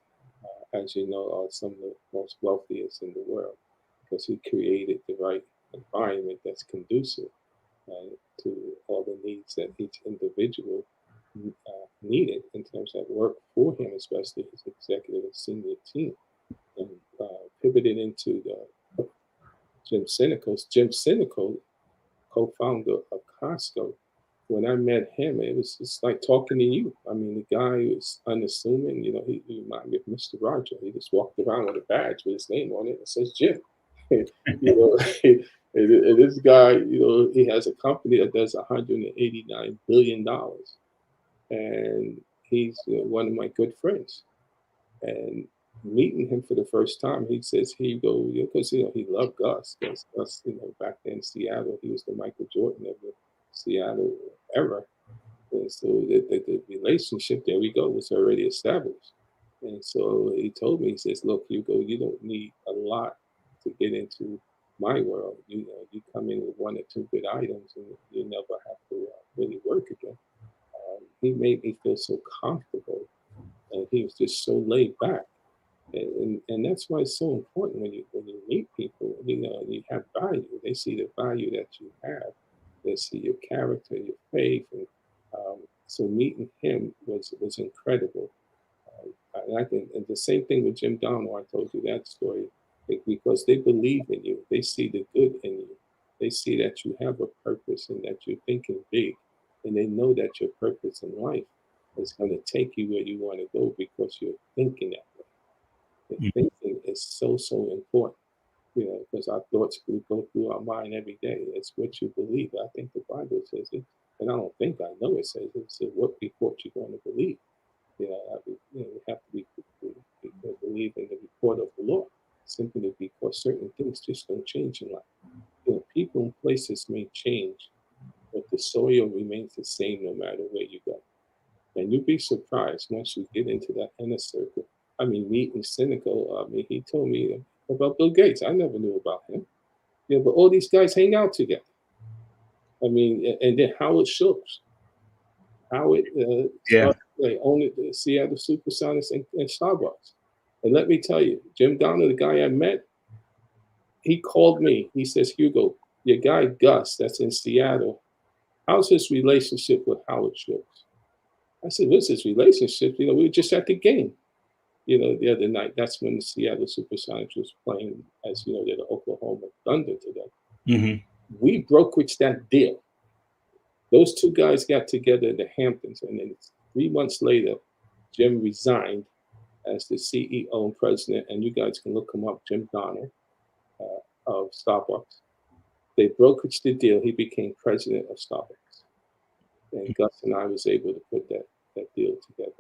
as you know, are some of the most wealthiest in the world, because he created the right environment that's conducive to all the needs that each individual needed in terms of work for him, especially his executive and senior team, and pivoted into the Jim Sineco, co-founder of Costco. When I met him, it was just like talking to you. I mean, the guy was unassuming. He reminded me of Mr. Roger. He just walked around with a badge with his name on it. It says Jim. And this guy, he has a company that does $189 billion. And he's one of my good friends. And meeting him for the first time, he says, Hugo, because, he loved Gus. Gus, back then in Seattle, he was the Michael Jordan of the Seattle era. And so the relationship, there we go, was already established. And so he told me, he says, look, Hugo, you don't need a lot to get into my world. You come in with one or two good items and you never have to really work again. He made me feel so comfortable, and he was just so laid back. And that's why it's so important when you meet people, you have value. They see the value that you have. They see your character, your faith, and so meeting him was incredible. And the same thing with Jim Donald. I told you that story because they believe in you. They see the good in you. They see that you have a purpose and that you're thinking big, and they know that your purpose in life is going to take you where you want to go because you're thinking that way. Thinking is so important, because our thoughts go through our mind every day. It's what you believe. I think the Bible says it, and I don't think, I know it says it. It says what report you're going to believe. You have to believe in the report of the Lord, simply because certain things just don't change in life. People and places may change, but the soil remains the same no matter where you go. And you'd be surprised once you get into that inner circle. I mean, meeting Cynical, he told me about Bill Gates. I never knew about him. But all these guys hang out together. I mean, and then Howard Schultz. Howard they owned the Seattle Supersonics and Starbucks. And let me tell you, Jim Donner, the guy I met, he called me. He says, Hugo, your guy Gus, that's in Seattle, how's his relationship with Howard Schultz? I said, what's his relationship? We were just at the game, the other night. That's when the Seattle Supersonics was playing, as they're the Oklahoma Thunder today. Mm-hmm. We brokeraged that deal. Those two guys got together in the Hamptons, and then 3 months later, Jim resigned as the CEO and president, and you guys can look him up, Jim Donner of Starbucks. They brokeraged the deal. He became president of Starbucks. And Gus and I was able to put that deal together.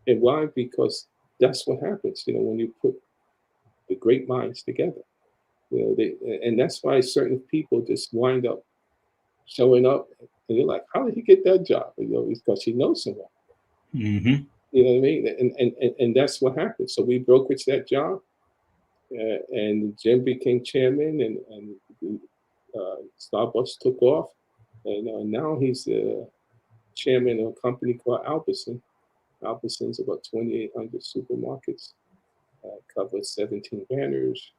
And why? Because that's what happens, when you put the great minds together. And that's why certain people just wind up showing up, and you're like, how did he get that job? It's because he knows someone. Mm-hmm. You know what I mean? And that's what happened. So we brokeraged that job, and Jim became chairman, and Starbucks took off, and now he's the chairman of a company called Albertson. Albertson's about 2,800 supermarkets, covers 17 banners.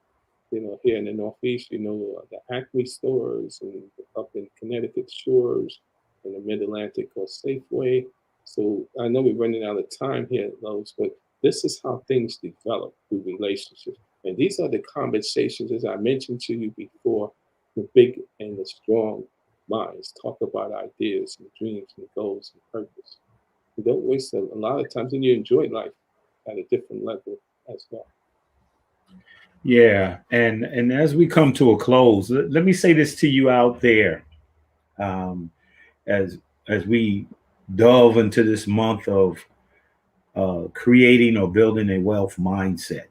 Here in the Northeast, the Acme stores, and up in Connecticut Shores, in the Mid-Atlantic called Safeway. So I know we're running out of time here at Lowe's, but this is how things develop through relationships. And these are the conversations, as I mentioned to you before, the big and the strong minds talk about ideas and dreams and goals and purpose. You don't waste a lot of times, and you enjoy life at a different level as well. Yeah, and as we come to a close, let me say this to you out there, as we delve into this month of creating or building a wealth mindset.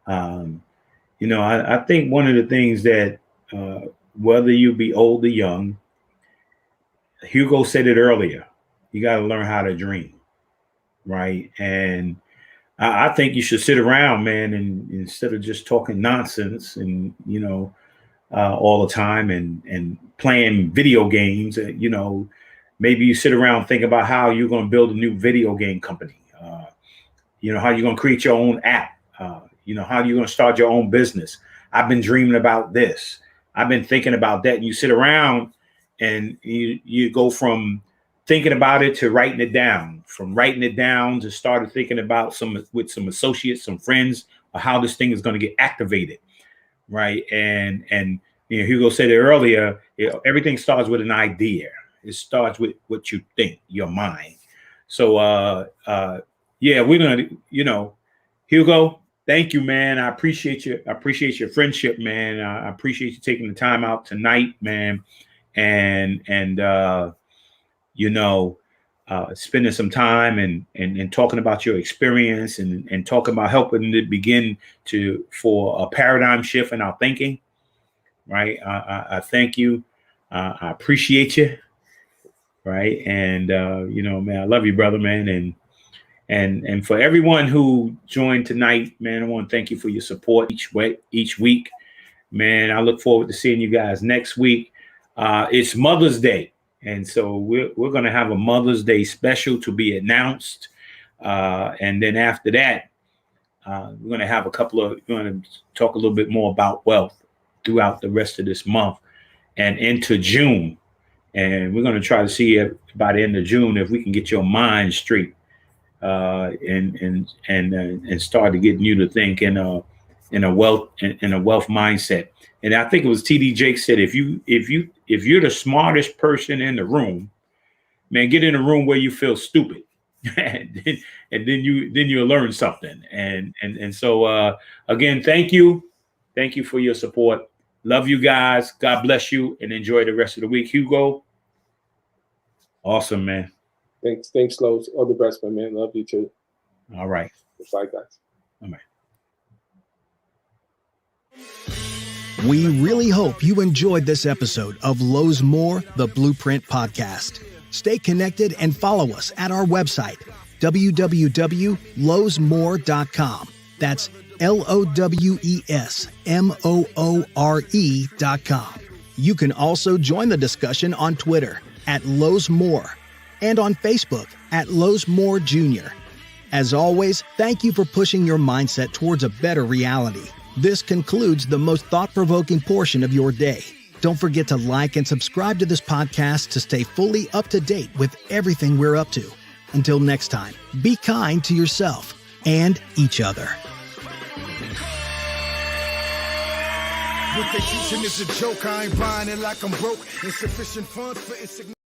I think one of the things that whether you be old or young, Hugo said it earlier, you got to learn how to dream, right? And I think you should sit around, man, and instead of just talking nonsense and, all the time and playing video games. Maybe you sit around thinking about how you're going to build a new video game company. How you're going to create your own app. How you're going to start your own business. I've been dreaming about this. I've been thinking about that. And you sit around and you go from thinking about it to writing it down, from writing it down to started thinking about with some associates, some friends, how this thing is going to get activated. Right. And Hugo said it earlier, everything starts with an idea. It starts with what you think, your mind. So, we're going to, Hugo, thank you, man. I appreciate you. I appreciate your friendship, man. I appreciate you taking the time out tonight, man. And spending some time and talking about your experience and talking about helping to begin for a paradigm shift in our thinking. Right. I thank you. I appreciate you. Right. And, man, I love you, brother, man. And for everyone who joined tonight, man, I want to thank you for your support each week, man. I look forward to seeing you guys next week. It's Mother's Day. And so we're going to have a Mother's Day special to be announced. And then after that, we're going to have we're going to talk a little bit more about wealth throughout the rest of this month and into June. And we're going to try to see if by the end of June, if we can get your mind straight and start to getting you to think in a wealth mindset. And I think it was TD Jakes said, if you're the smartest person in the room, man, get in a room where you feel stupid, and then you'll learn something. And so again, thank you for your support. Love you guys. God bless you, and enjoy the rest of the week. Hugo, awesome, man. Thanks, Lowess. All the best, my man. Love you too. All right. Bye, guys. All right. We really hope you enjoyed this episode of Lowess More, the BluePrint podcast. Stay connected and follow us at our website, www.lowessmore.com. That's LOWESMOORE.com. You can also join the discussion on Twitter at Lowess More and on Facebook at Lowess More Jr. As always, thank you for pushing your mindset towards a better reality. This concludes the most thought-provoking portion of your day. Don't forget to like and subscribe to this podcast to stay fully up to date with everything we're up to. Until next time, be kind to yourself and each other. What they teaching is a joke. I ain't buying it like I'm broke. Insufficient funds for insignificant.